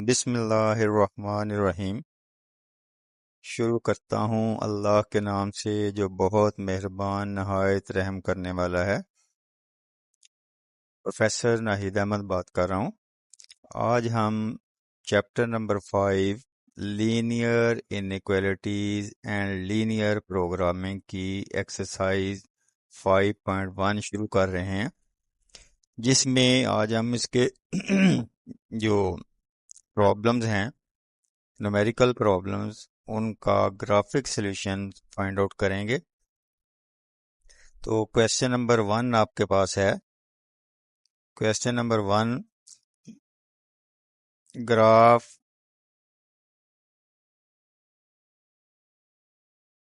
बिस्मिल्लाहिर्रहमानिर्रहीम। शुरू करता हूँ अल्लाह के नाम से जो बहुत मेहरबान नहायत रहम करने वाला है। प्रोफेसर नाहिद अहमद बात कर रहा हूँ। आज हम chapter number 5 linear inequalities and linear programming की एक्सरसाइज 5.1 शुरू कर रहे हैं, जिसमें आज हम इसके जो प्रॉब्लम्स हैं, न्यूमेरिकल प्रॉब्लम्स, उनका ग्राफिक सॉल्यूशन फाइंड आउट करेंगे। तो क्वेश्चन नंबर 1 आपके पास है। Question number 1,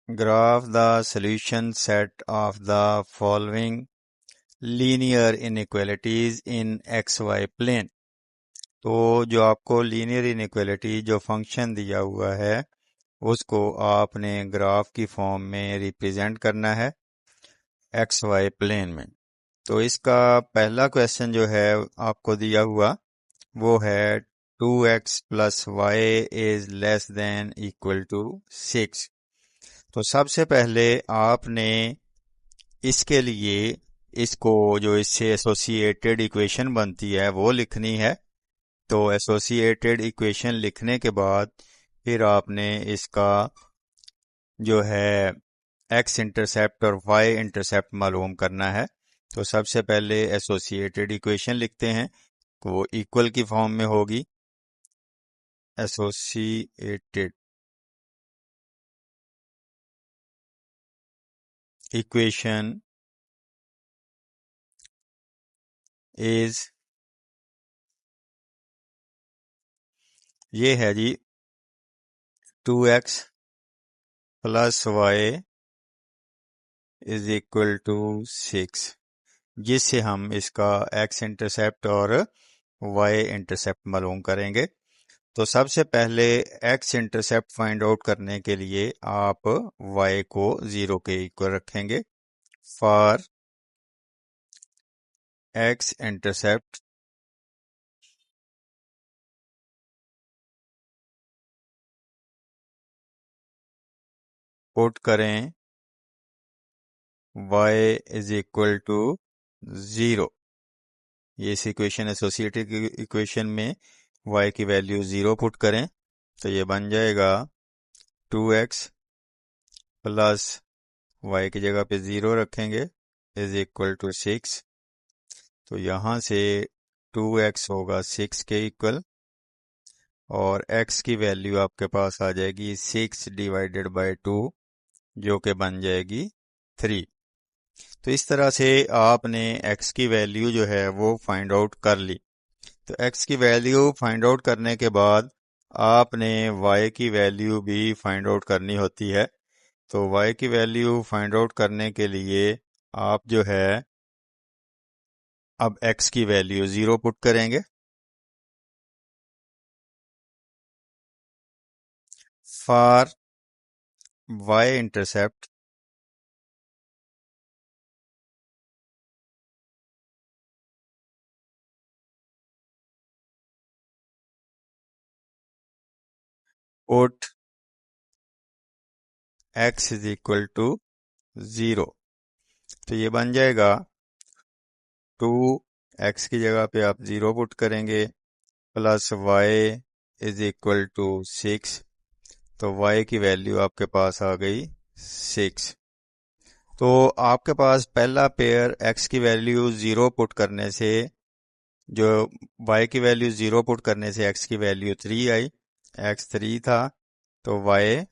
graph the solution set of the following linear inequalities in x y plane. तो जो आपको लीनियर इनइक्वालिटी जो फंक्शन दिया हुआ है उसको आपने ग्राफ की फॉर्म में रिप्रेजेंट करना है एक्स वाई प्लेन में। तो इसका पहला क्वेश्चन जो है आपको दिया हुआ वो है 2x plus y is less than equal to 6। तो सबसे पहले आपने इसके लिए इसको जो इससे एसोसिएटेड इक्वेशन बनती है वो लिखनी है। तो एसोसिएटेड इक्वेशन लिखने के बाद फिर आपने इसका जो है एक्स इंटरसेप्ट और वाई इंटरसेप्ट मालूम करना है। तो सबसे पहले एसोसिएटेड इक्वेशन लिखते हैं, वो इक्वल की फॉर्म में होगी। एसोसिएटेड इक्वेशन इज, ये है जी 2x plus y is equal to 6, जिससे हम इसका एक्स इंटरसेप्ट और वाई इंटरसेप्ट मालूम करेंगे। तो सबसे पहले एक्स इंटरसेप्ट फाइंड आउट करने के लिए आप वाई को 0 के इक्वल रखेंगे। फॉर एक्स इंटरसेप्ट पुट करें y इज इक्वल टू 0। ये इस इक्वेशन एसोसिएटेड इक्वेशन में y की वैल्यू 0 पुट करें तो ये बन जाएगा 2x प्लस y की जगह पे 0 रखेंगे इज इक्वल टू 6। तो यहाँ से 2x होगा 6 के इक्वल और x की वैल्यू आपके पास आ जाएगी 6 डिवाइडेड बाय 2, जो कि बन जाएगी 3। तो इस तरह से आपने x की वैल्यू जो है वो फाइंड आउट कर ली। तो x की वैल्यू फाइंड आउट करने के बाद आपने y की वैल्यू भी फाइंड आउट करनी होती है। तो y की वैल्यू फाइंड आउट करने के लिए आप जो है अब x की वैल्यू 0 पुट करेंगे। For y intercept put x is equal to 0। तो ये बन जाएगा 2x की जगह पे आप 0 पुट करेंगे plus y is equal to 6। तो y की वैल्यू आपके पास आ गई 6। तो आपके पास पहला पेयर x की वैल्यू 0 पुट करने से, जो y की वैल्यू 0 पुट करने से x की वैल्यू 3 आई, x 3 था तो y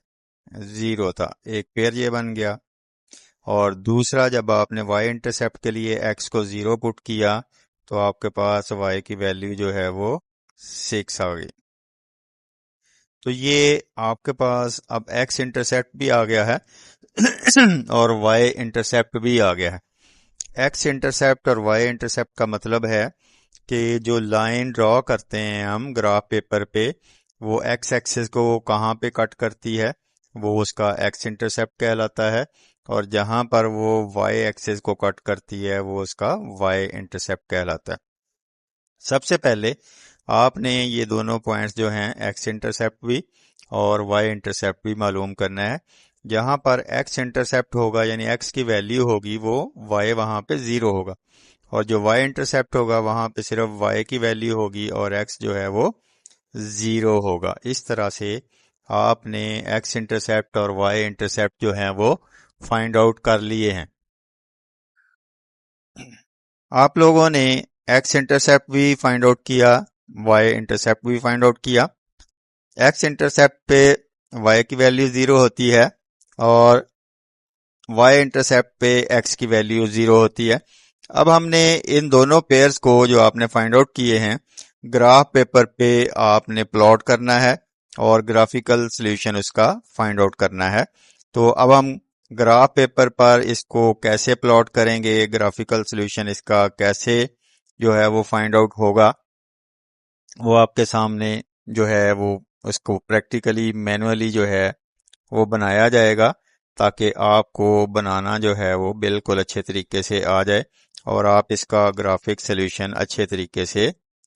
0 था, एक पेयर ये बन गया। और दूसरा जब आपने y इंटरसेप्ट के लिए x को 0 पुट किया तो आपके पास y की वैल्यू जो है वो 6 आ गई। तो ये आपके पास अब x इंटरसेप्ट भी आ गया है और y इंटरसेप्ट भी आ गया है। x इंटरसेप्ट और y इंटरसेप्ट का मतलब है कि जो लाइन ड्रॉ करते हैं हम ग्राफ पेपर पे, वो x एक्सिस को कहाँ पे कट करती है वो उसका x इंटरसेप्ट कहलाता है, और जहां पर वो y एक्सिस को कट करती है वो उसका y इंटरसेप्ट कहलाता है। सबसे पहले आपने ये दोनों पॉइंट्स जो हैं एक्स इंटरसेप्ट भी और वाई इंटरसेप्ट भी मालूम करना है। जहां पर एक्स इंटरसेप्ट होगा यानी एक्स की वैल्यू होगी वो वाई वहां पे 0 होगा, और जो वाई इंटरसेप्ट होगा वहां पे सिर्फ वाई की वैल्यू होगी और एक्स जो है वो 0 होगा। इस तरह से आपने एक्स इंटरसेप्ट और वाई इंटरसेप्ट जो है वो फाइंड आउट कर लिए हैं। आप लोगों ने एक्स इंटरसेप्ट भी फाइंड आउट किया, वाई इंटरसेप्ट भी फाइंड आउट किया। एक्स इंटरसेप्ट पे वाई की वैल्यू 0 होती है और वाई इंटरसेप्ट पे एक्स की वैल्यू 0 होती है। अब हमने इन दोनों पेयर्स को जो आपने फाइंड आउट किए हैं ग्राफ पेपर पे आपने प्लॉट करना है और ग्राफिकल सॉल्यूशन उसका फाइंड आउट करना है। तो अब हम ग्राफ पेपर पर इसको कैसे प्लॉट करेंगे, ग्राफिकल सॉल्यूशन इसका कैसे जो है वो फाइंड आउट होगा, वो आपके सामने जो है वो उसको प्रैक्टिकली मैनुअली जो है वो बनाया जाएगा, ताकि आपको बनाना जो है वो बिल्कुल अच्छे तरीके से आ जाए और आप इसका ग्राफिक सॉल्यूशन अच्छे तरीके से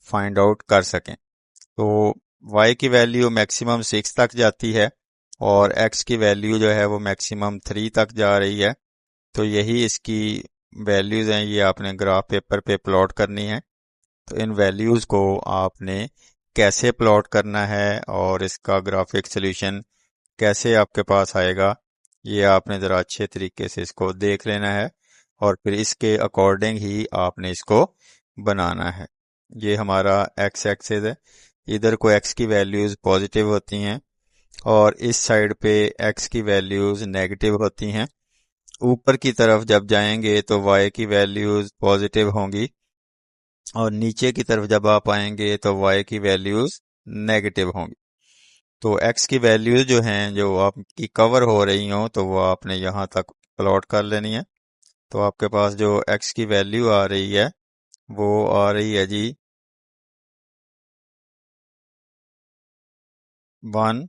फाइंड आउट कर सकें। तो y की वैल्यू मैक्सिमम 6 तक जाती है और x की वैल्यू जो है वो मैक्सिमम 3 तक जा रही है। तो यही इसकी वैल्यूज हैं, ये आपने ग्राफ पेपर पे प्लॉट करनी है। तो इन वैल्यूज को आपने कैसे प्लॉट करना है और इसका ग्राफिक सॉल्यूशन कैसे आपके पास आएगा, ये आपने ज़रा अच्छे तरीके से इसको देख लेना है और फिर इसके अकॉर्डिंग ही आपने इसको बनाना है। ये हमारा एक्स एक्सिस है, इधर को एक्स की वैल्यूज़ पॉजिटिव होती हैं और इस साइड पे एक्स की वैल्यूज़ नेगेटिव होती हैं। ऊपर की तरफ जब जाएंगे तो वाई की वैल्यूज़ पॉजिटिव होंगी और नीचे की तरफ जब आप आएंगे तो वाई की वैल्यूज़ नेगेटिव होंगी। तो x की वैल्यूज जो हैं जो आपकी कवर हो रही हो तो वो आपने यहाँ तक प्लॉट कर लेनी है। तो आपके पास जो x की वैल्यू आ रही है वो आ रही है जी 1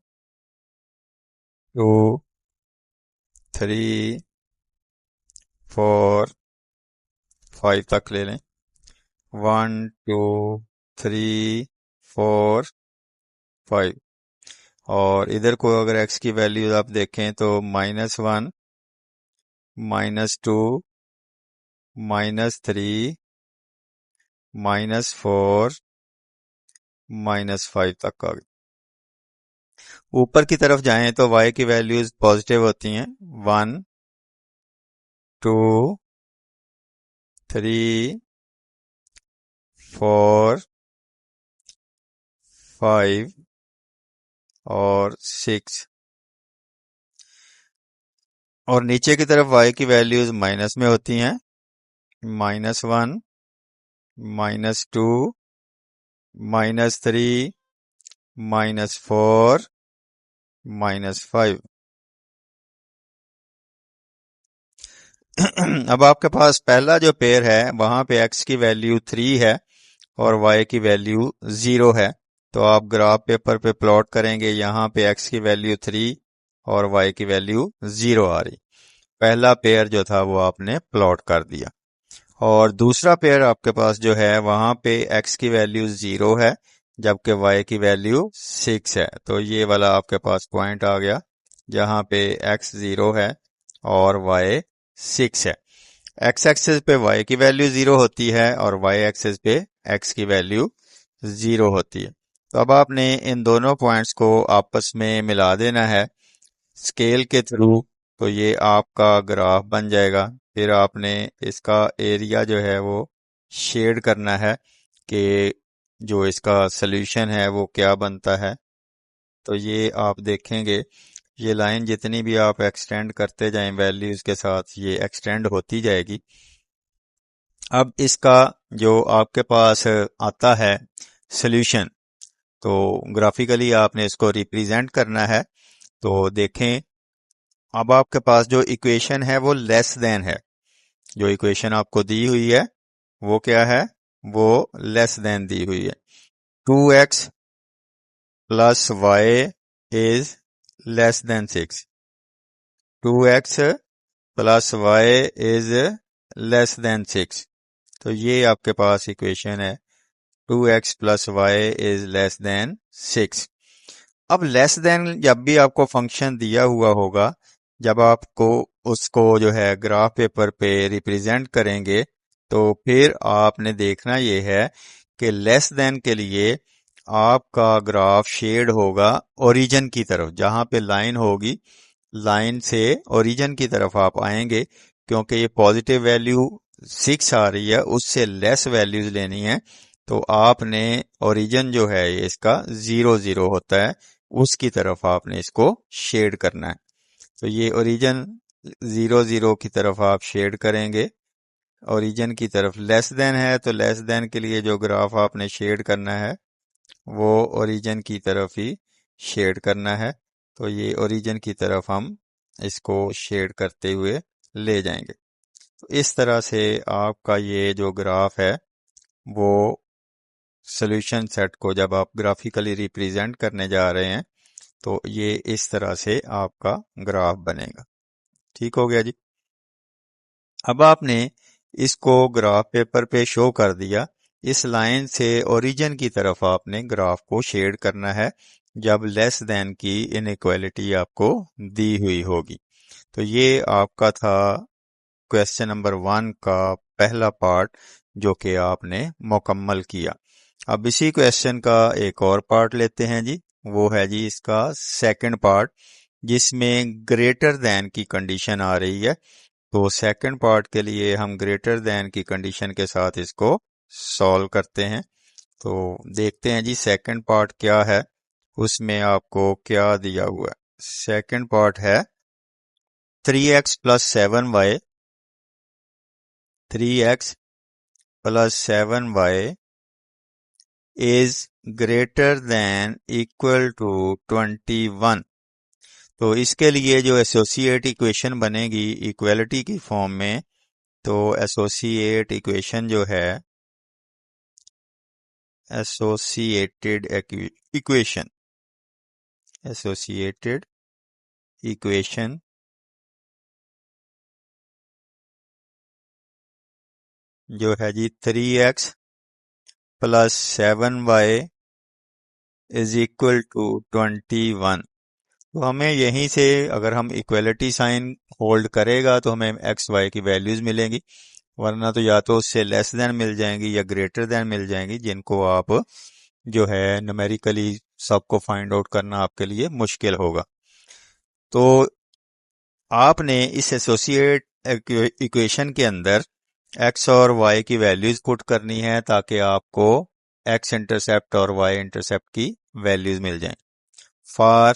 2 3 4 5 तक ले लें। 1 2 3 4 5। और इधर को अगर x की वैल्यूज आप देखें तो -1 -2 -3 -4 -5 तक आ गई। ऊपर की तरफ जाएं तो y की वैल्यूज पॉजिटिव होती हैं, 1 2 3 4 5 और 6। और नीचे की तरफ y की वैल्यूज माइनस में होती हैं, -1 -2 -3 -4 -5। अब आपके पास पहला जो पेयर है वहां पे x की वैल्यू 3 है और y की वैल्यू 0 है। तो आप ग्राफ पेपर पे प्लॉट करेंगे, यहाँ पे x की वैल्यू 3 और y की वैल्यू 0 आ रही। पहला पेयर जो था वो आपने प्लॉट कर दिया। और दूसरा पेयर आपके पास जो है वहां पे x की वैल्यू 0 है जबकि y की वैल्यू 6 है। तो ये वाला आपके पास पॉइंट आ गया जहां पे x 0 है और y 6 है। x एक्सिस पे y की वैल्यू 0 होती है और y एक्सिस पे x की वैल्यू 0 होती है। तो अब आपने इन दोनों पॉइंट्स को आपस में मिला देना है स्केल के थ्रू, तो ये आपका ग्राफ बन जाएगा। फिर आपने इसका एरिया जो है वो शेड करना है कि जो इसका सल्यूशन है वो क्या बनता है। तो ये आप देखेंगे ये लाइन जितनी भी आप एक्सटेंड करते जाएं वैल्यूज के साथ ये एक्सटेंड होती जाएगी। अब इसका जो आपके पास आता है सॉल्यूशन, तो ग्राफिकली आपने इसको रिप्रेजेंट करना है। तो देखें अब आपके पास जो इक्वेशन है वो लेस देन है। जो इक्वेशन आपको दी हुई है वो क्या है, वो लेस देन दी हुई है। 2x plus y is less than 6। 2x plus y is less than 6। तो ये आपके पास इक्वेशन है 2x plus y is less than 6। अब लेस देन जब भी आपको फंक्शन दिया हुआ होगा, जब आपको उसको जो है ग्राफ पेपर पे रिप्रेजेंट करेंगे, तो फिर आपने देखना ये है कि लेस देन के लिए आपका ग्राफ शेड होगा ओरिजिन की तरफ, जहां पे लाइन होगी, लाइन से ओरिजिन की तरफ आप आएंगे, क्योंकि ये पॉजिटिव वैल्यू 6 आ रही है, उससे लेस वैल्यूज लेनी है। तो आपने ओरिजिन जो है ये इसका 0 0 होता है, उसकी तरफ आपने इसको शेड करना है। तो ये ओरिजिन 0 0 की तरफ आप शेड करेंगे। ओरिजिन की तरफ लेस देन है, तो लेस देन के लिए जो ग्राफ आपने शेड करना है वो ओरिजिन की तरफ ही शेड करना है। तो ये ओरिजिन की तरफ हम इसको शेड करते हुए ले जाएंगे। तो इस तरह से आपका ये जो ग्राफ है वो सॉल्यूशन सेट को जब आप ग्राफिकली रिप्रेजेंट करने जा रहे हैं, तो ये इस तरह से आपका ग्राफ बनेगा। ठीक हो गया जी। अब आपने इसको ग्राफ पेपर पे शो कर दिया। इस लाइन से ओरिजिन की तरफ आपने ग्राफ को शेड करना है जब लेस देन की इनइक्वालिटी आपको दी हुई होगी। तो ये आपका था क्वेश्चन नंबर 1 का पहला पार्ट, जो कि आपने मुकम्मल किया। अब इसी क्वेश्चन का एक और पार्ट लेते हैं जी। वो है जी इसका सेकंड पार्ट, जिसमें ग्रेटर देन की कंडीशन आ रही है। तो सेकंड पार्ट के लिए हम ग्रेटर देन की कंडीशन के साथ इसको सॉल्व करते हैं। तो देखते हैं जी सेकंड पार्ट क्या है, उसमें आपको क्या दिया हुआ है। सेकंड पार्ट है 3x plus 7y, 3x plus 7y is greater than equal to 21। तो इसके लिए जो एसोसिएट इक्वेशन बनेगी इक्वलिटी की फॉर्म में, तो एसोसिएट इक्वेशन जो है, एसोसिएटेड इक्वेशन, एसोसिएटेड इक्वेशन जो है जी 3x plus 7y is equal to 21। तो हमें यहीं से अगर हम इक्वलिटी साइन होल्ड करेगा तो हमें एक्स वाई की वैल्यूज मिलेंगी, वरना तो या तो उससे लेस देन मिल जाएंगी या ग्रेटर देन मिल जाएंगी, जिनको आप जो है न्यूमेरिकली सबको फाइंड आउट करना आपके लिए मुश्किल होगा। तो आपने इस एसोसिएट इक्वेशन के अंदर एक्स और वाई की वैल्यूज पुट करनी है, ताकि आपको एक्स इंटरसेप्ट और वाई इंटरसेप्ट की वैल्यूज मिल जाएं। फॉर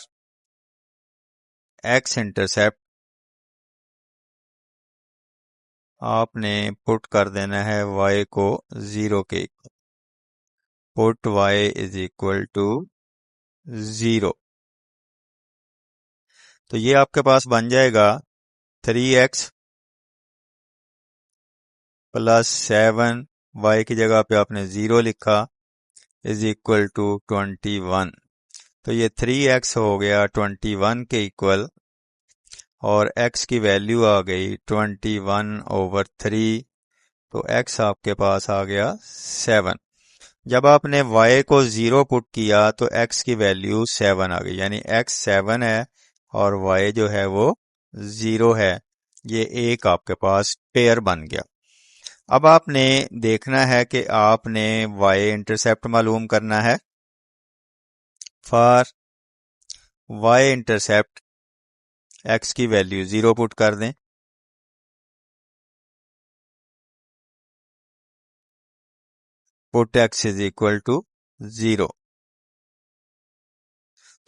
एक्स इंटरसेप्ट आपने पुट कर देना है y को 0 के, put y is equal to 0। तो ये आपके पास बन जाएगा 3x प्लस 7, y की जगह पे आपने 0 लिखा, इज इक्वल टू 21। तो ये 3x हो गया 21 के इक्वल, और x की वैल्यू आ गई 21/3। तो x आपके पास आ गया 7। जब आपने y को 0 पुट किया तो x की वैल्यू 7 आ गई, यानी x 7 है और y जो है वो 0 है। ये एक आपके पास पेयर बन गया। अब आपने देखना है कि आपने y इंटरसेप्ट मालूम करना है। फॉर y इंटरसेप्ट x की वैल्यू 0 पुट कर दें, put x is equal to 0।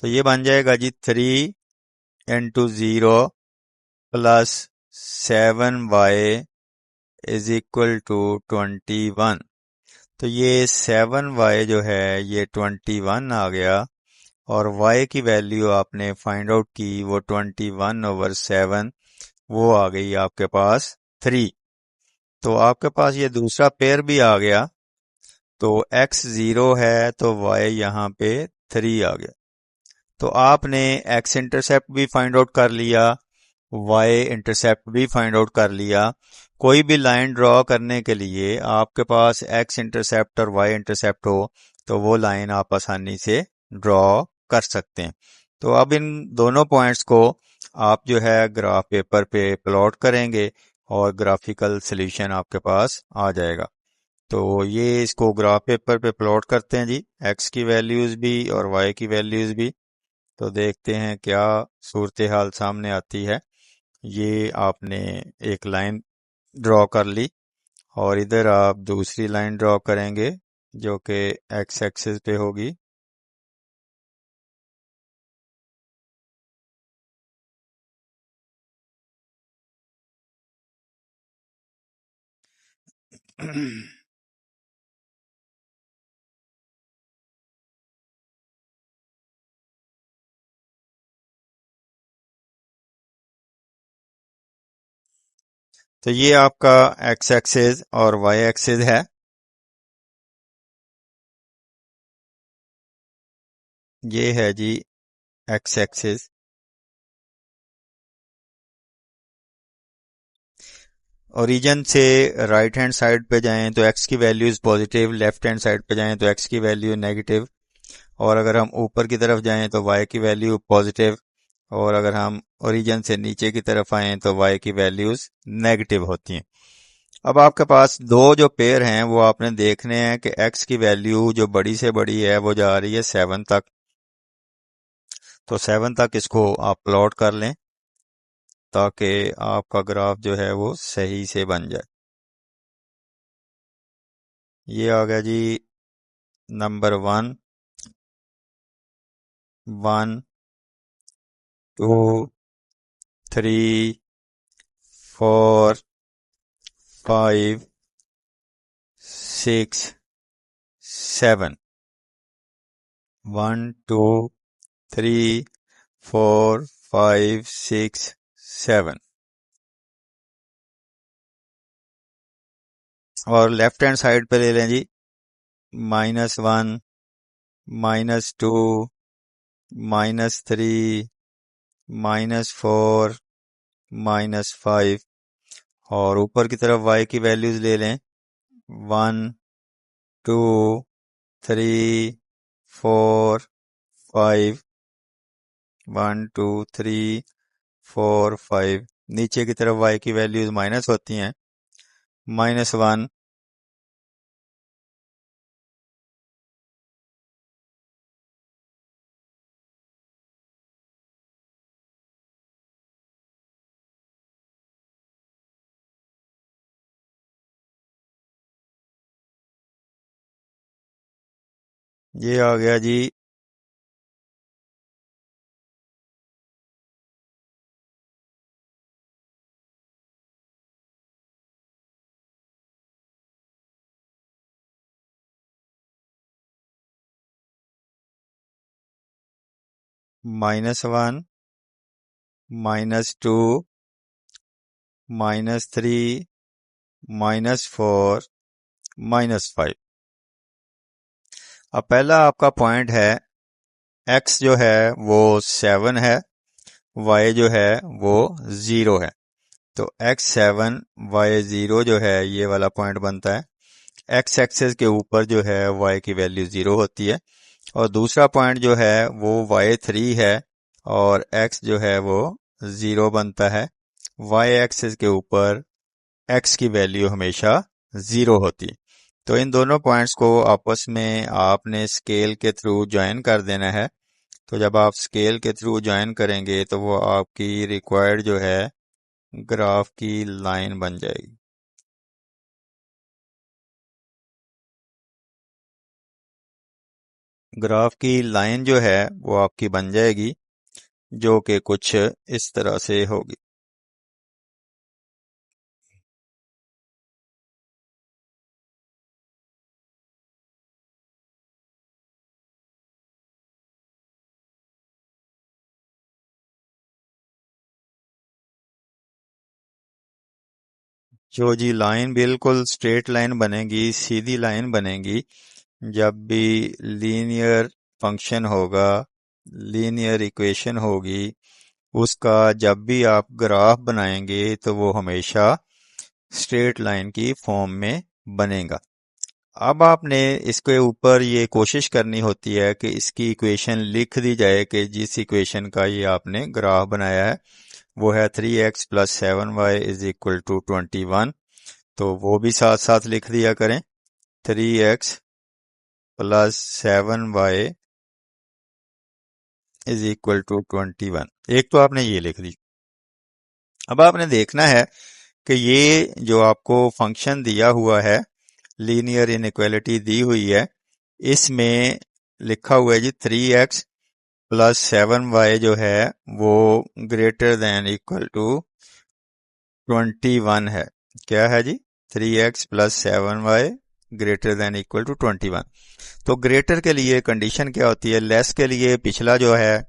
तो ये बन जाएगा जी 3 × 0 plus 7y is equal to 21। तो ये 7y जो है ये 21 आ गया, और y की वैल्यू आपने फाइंड आउट की, वो 21/7, वो आ गई आपके पास 3। तो आपके पास ये दूसरा पेयर भी आ गया। तो x 0 है तो y यहाँ पे 3 आ गया। तो आपने x इंटरसेप्ट भी फाइंड आउट कर लिया, वाई इंटरसेप्ट भी फाइंड आउट कर लिया। कोई भी लाइन ड्रॉ करने के लिए आपके पास एक्स इंटरसेप्ट और वाई इंटरसेप्ट हो तो वो लाइन आप आसानी से ड्रॉ कर सकते हैं। तो अब इन दोनों पॉइंट्स को आप जो है ग्राफ पेपर पे प्लॉट करेंगे और ग्राफिकल सॉल्यूशन आपके पास आ जाएगा। तो ये इसको ग्राफ पेपर पे प्लॉट करते हैं जी, एक्स की वैल्यूज भी और वाई की वैल्यूज भी। तो देखते हैं क्या सूरत हाल सामने आती है। ये आपने एक लाइन ड्रॉ कर ली और इधर आप दूसरी लाइन ड्रॉ करेंगे जो कि एक्स एक्सिस पे होगी। तो ये आपका एक्स एक्सिस और वाई एक्सिस है। ये है जी एक्स एक्सिस। ओरिजिन से राइट हैंड साइड पे जाएं तो एक्स की value is positive, left hand side पे जाएं तो एक्स की वैल्यू नेगेटिव, और अगर हम ऊपर की तरफ जाएं तो वाई की वैल्यू पॉजिटिव, और अगर हम ओरिजिन से नीचे की तरफ आए तो वाई की वैल्यूज नेगेटिव होती हैं। अब आपके पास दो जो पेयर हैं वो आपने देखने हैं कि एक्स की वैल्यू जो बड़ी से बड़ी है वो जा रही है 7 तक। तो 7 तक इसको आप प्लॉट कर लें ताकि आपका ग्राफ जो है वो सही से बन जाए। ये आ गया जी नंबर 1, 1, 2, 3, 4, 5, 6, 7। 1, 2, 3, 4, 5, 6, 7। और लेफ्ट हैंड साइड पे ले लें जी -1, -2, -3, -4, -5, और ऊपर की तरफ y की वैल्यूज ले लें 1, 2, 3, 4, 5, 1, 2, 3, 4, 5। नीचे की तरफ y की वैल्यूज माइनस होती हैं, -1, ये आ गया जी -1, -2, -3, -4, -5। अब पहला आपका पॉइंट है x जो है वो 7 है, y जो है वो 0 है। तो x7 y0 जो है ये वाला पॉइंट बनता है। x एक्सेस के ऊपर जो है y की वैल्यू 0 होती है, और दूसरा पॉइंट जो है वो y3 है और x जो है वो 0 बनता है। y एक्सेस के ऊपर x की वैल्यू हमेशा 0 होती है। तो इन दोनों पॉइंट्स को आपस में आपने स्केल के थ्रू ज्वाइन कर देना है। तो जब आप स्केल के थ्रू ज्वाइन करेंगे तो वो आपकी रिक्वायर्ड जो है ग्राफ की लाइन बन जाएगी। ग्राफ की लाइन जो है वो आपकी बन जाएगी जो कि कुछ इस तरह से होगी। जो जी लाइन बिल्कुल स्ट्रेट लाइन बनेगी, सीधी लाइन बनेगी जब भी लीनियर फंक्शन होगा, लीनियर इक्वेशन होगी, उसका जब भी आप ग्राफ बनाएंगे तो वो हमेशा स्ट्रेट लाइन की फॉर्म में बनेगा। अब आपने इसके ऊपर ये कोशिश करनी होती है कि इसकी इक्वेशन लिख दी जाए कि जिस इक्वेशन का ये आपने ग्राफ बनाया है वो है 3x plus 7y is equal to 21। तो वो भी साथ साथ लिख दिया करें, 3x plus 7y is equal to 21। एक तो आपने ये लिख दी। अब आपने देखना है कि ये जो आपको फंक्शन दिया हुआ है, लीनियर इनइक्वालिटी दी हुई है, इसमें लिखा हुआ है जी 3x प्लस 7y जो है वो ग्रेटर देन इक्वल टू 21 है। क्या है जी? 3x plus 7y greater than equal to 21। तो ग्रेटर के लिए कंडीशन क्या होती है? लेस के लिए पिछला जो है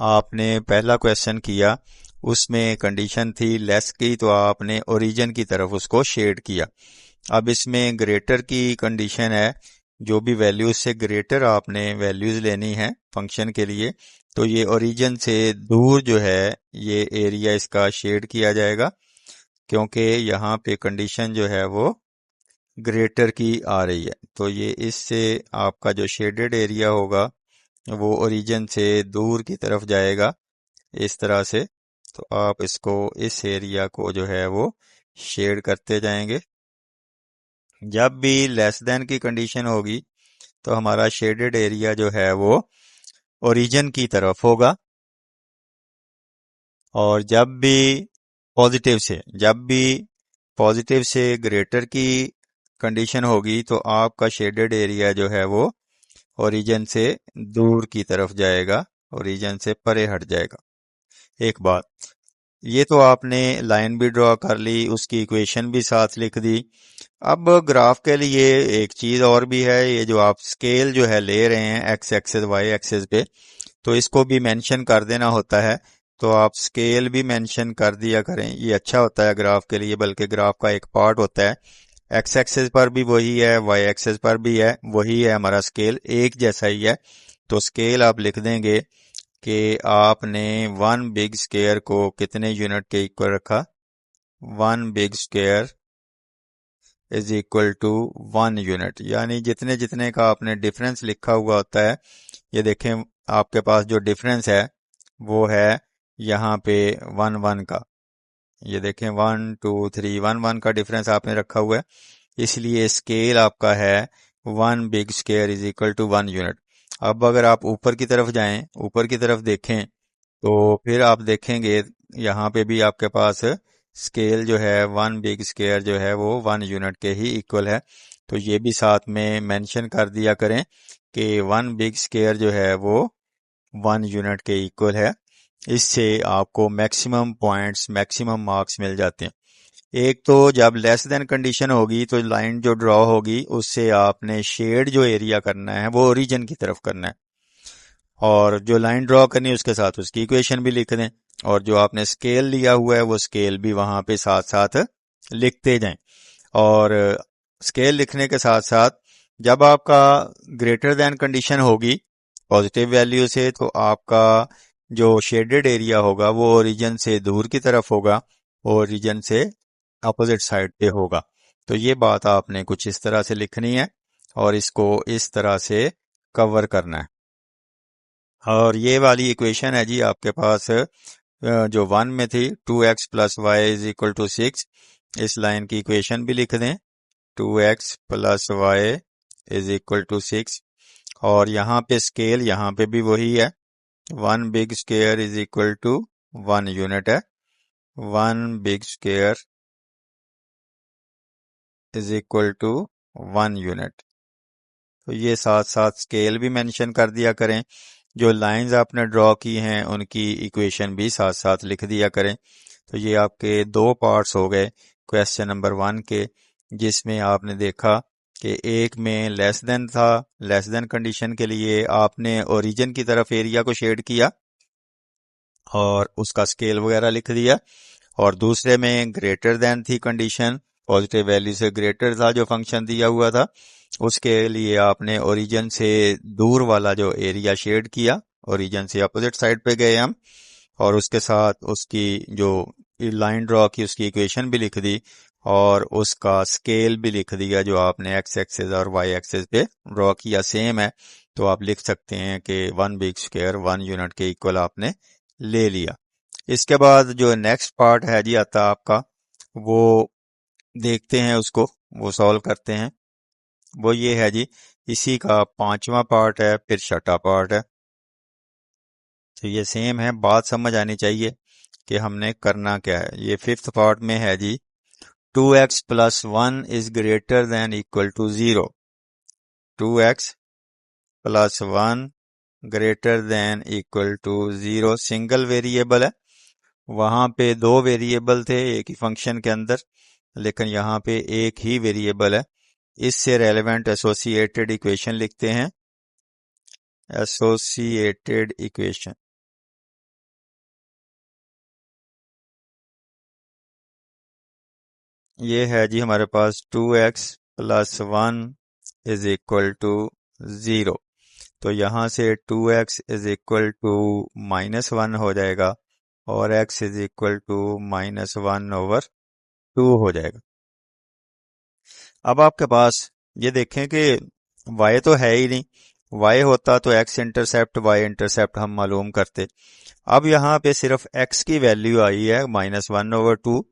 आपने पहला क्वेश्चन किया उसमें कंडीशन थी लेस की, तो आपने ओरिजिन की तरफ उसको शेड किया। अब इसमें ग्रेटर की कंडीशन है, जो भी वैल्यूज से ग्रेटर आपने वैल्यूज लेनी है फंक्शन के लिए, तो ये ओरिजिन से दूर जो है ये एरिया इसका शेड किया जाएगा, क्योंकि यहाँ पे कंडीशन जो है वो ग्रेटर की आ रही है। तो ये इससे आपका जो शेडेड एरिया होगा वो ओरिजिन से दूर की तरफ जाएगा इस तरह से। तो आप इसको, इस एरिया को जो है वो शेड करते जाएंगे। जब भी लेस देन की कंडीशन होगी तो हमारा शेडेड एरिया जो है वो ओरिजिन की तरफ होगा, और जब भी पॉजिटिव से ग्रेटर की कंडीशन होगी तो आपका शेडेड एरिया जो है वो ओरिजिन से दूर की तरफ जाएगा, ओरिजिन से परे हट जाएगा। एक बात, ये तो आपने लाइन भी ड्रॉ कर ली, उसकी इक्वेशन भी साथ लिख दी। अब ग्राफ के लिए एक चीज और भी है, ये जो आप स्केल जो है ले रहे हैं एक्स एक्सेस वाई एक्सेस पे, तो इसको भी मेंशन कर देना होता है। तो आप स्केल भी मेंशन कर दिया करें, ये अच्छा होता है ग्राफ के लिए, बल्कि ग्राफ का एक पार्ट होता है। एक्स एक्सेस पर भी वही है, वाई एक्सेस पर भी है वही है, हमारा स्केल एक जैसा ही है। तो स्केल आप लिख देंगे कि आपने वन बिग स्क्वायर को कितने यूनिट के इक्वल रखा, one big square is equal to 1 unit, यानी जितने जितने का आपने डिफरेंस लिखा हुआ होता है, ये देखें आपके पास जो डिफरेंस है वो है यहाँ पे 1 1 का। ये देखें 1 2 3 1 1 का डिफरेंस आपने रखा हुआ है, इसलिए स्केल आपका है one big square is equal to 1 unit. अब अगर आप ऊपर की तरफ जाएं, ऊपर की तरफ देखें, तो फिर आप देखेंगे यहाँ पे भी आपके पास स्केल जो है वन बिग स्क्वायर जो है वो 1 यूनिट के ही इक्वल है। तो ये भी साथ में मेंशन कर दिया करें कि वन बिग स्क्वायर जो है वो 1 यूनिट के इक्वल है। इससे आपको मैक्सिमम पॉइंट्स, मैक्सिमम मार्क्स मिल जाते हैं। एक तो जब लेस देन कंडीशन होगी तो लाइन जो ड्रॉ होगी उससे आपने शेड जो एरिया करना है वो ओरिजिन की तरफ करना है, और जो लाइन ड्रॉ करनी है उसके साथ उसकी इक्वेशन भी लिख दें, और जो आपने स्केल लिया हुआ है वो स्केल भी वहां पे साथ साथ लिखते जाएं। और स्केल लिखने के साथ साथ जब आपका ग्रेटर देन कंडीशन होगी पॉजिटिव वैल्यू से, तो आपका जो शेडेड एरिया होगा वो ओरिजिन से दूर की तरफ होगा, ओरिजिन से अपोजिट साइड पे होगा। तो ये बात आपने कुछ इस तरह से लिखनी है और इसको इस तरह से कवर करना है। और ये वाली इक्वेशन है जी आपके पास जो वन में थी, 2x plus y is equal to 6, इस लाइन की इक्वेशन भी लिख दें, 2x plus y is equal to 6। और यहाँ पे स्केल यहाँ पे भी वही है, one big square is equal to 1 unit है, one big square is equal to 1 unit. तो ये साथ साथ स्केल भी मेंशन कर दिया करें, जो लाइंस आपने ड्रॉ की हैं उनकी इक्वेशन भी साथ साथ लिख दिया करें। तो ये आपके दो पार्ट्स हो गए क्वेश्चन नंबर 1 के, जिसमें आपने देखा कि एक में लेस देन था, लेस देन कंडीशन के लिए आपने ओरिजिन की तरफ एरिया को शेड किया और उसका स्केल वगैरह लिख दिया, और दूसरे में ग्रेटर देन थी कंडीशन, पॉजिटिव वैल्यू से ग्रेटर था जो फंक्शन दिया हुआ था, उसके लिए आपने ओरिजिन से दूर वाला जो एरिया शेड किया, ओरिजिन से अपोजिट साइड पे गए हम, और उसके साथ उसकी जो लाइन ड्रॉ की उसकी इक्वेशन भी लिख दी और उसका स्केल भी लिख दिया जो आपने एक्स एक्सेस और वाई एक्सेस पे ड्रॉ किया सेम है, तो आप लिख सकते हैं कि 1 बिग स्क्वायर 1 यूनिट के इक्वल आपने ले लिया। इसके बाद जो नेक्स्ट पार्ट है जी आता आपका, वो देखते हैं उसको, वो सॉल्व करते हैं। वो ये है जी, इसी का पांचवा पार्ट है, फिर छठा पार्ट है। तो ये सेम है, बात समझ आनी चाहिए कि हमने करना क्या है। ये फिफ्थ पार्ट में है जी, 2x+1 is greater than equal to 0। 2x+1 greater than equal to 0 single variable है। वहां पे दो वेरिएबल थे एक ही फंक्शन के अंदर, लेकिन यहाँ पे एक ही वेरिएबल है। इससे रेलेवेंट एसोसिएटेड इक्वेशन लिखते हैं। एसोसिएटेड इक्वेशन ये है जी हमारे पास 2x+1 इज इक्वल टू 0। तो यहाँ से 2x इज इक्वल टू -1 हो जाएगा और x इज इक्वल टू -1/2 हो जाएगा। अब आपके पास ये देखें कि y तो है ही नहीं, y होता तो x इंटरसेप्ट y इंटरसेप्ट हम मालूम करते। अब यहाँ पे सिर्फ x की वैल्यू आई है -1/2,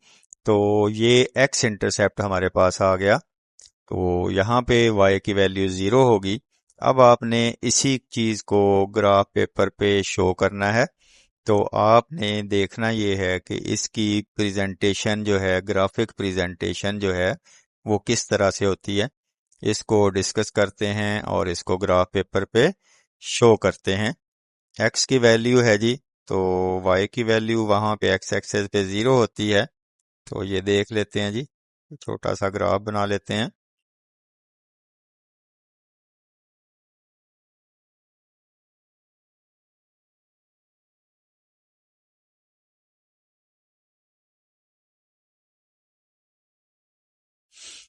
तो ये x इंटरसेप्ट हमारे पास आ गया, तो यहाँ पे y की वैल्यू 0 होगी। अब आपने इसी चीज को ग्राफ पेपर पे शो करना है। तो आपने देखना ये है कि इसकी प्रेजेंटेशन जो है, ग्राफिक प्रेजेंटेशन जो है वो किस तरह से होती है, इसको डिस्कस करते हैं और इसको ग्राफ पेपर पे शो करते हैं। x की वैल्यू है जी, तो y की वैल्यू वहां पे x एक्सेस पे 0 होती है। तो ये देख लेते हैं जी, छोटा सा ग्राफ बना लेते हैं।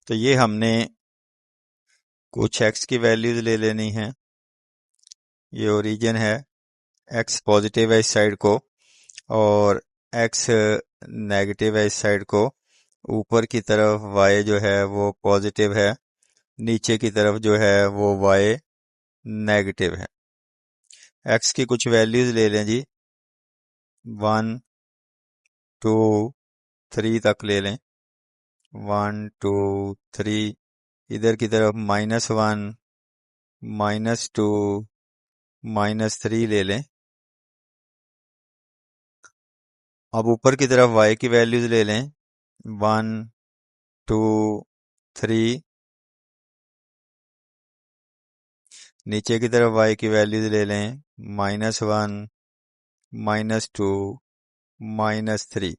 तो ये हमने कुछ x की वैल्यूज ले लेनी है। ये ओरिजिन है, x पॉजिटिव है इस साइड को और x नेगेटिव है इस साइड को। ऊपर की तरफ y जो है वो पॉजिटिव है, नीचे की तरफ जो है वो y नेगेटिव है। x की कुछ वैल्यूज ले लें जी, 1 2 3 तक ले लें। 1 2 3, इधर की तरफ -1 -2 -3 ले लें। अब ऊपर की तरफ y की वैल्यूज ले लें, 1 2 3। नीचे की तरफ y की वैल्यूज ले लें, -1 -2 -3।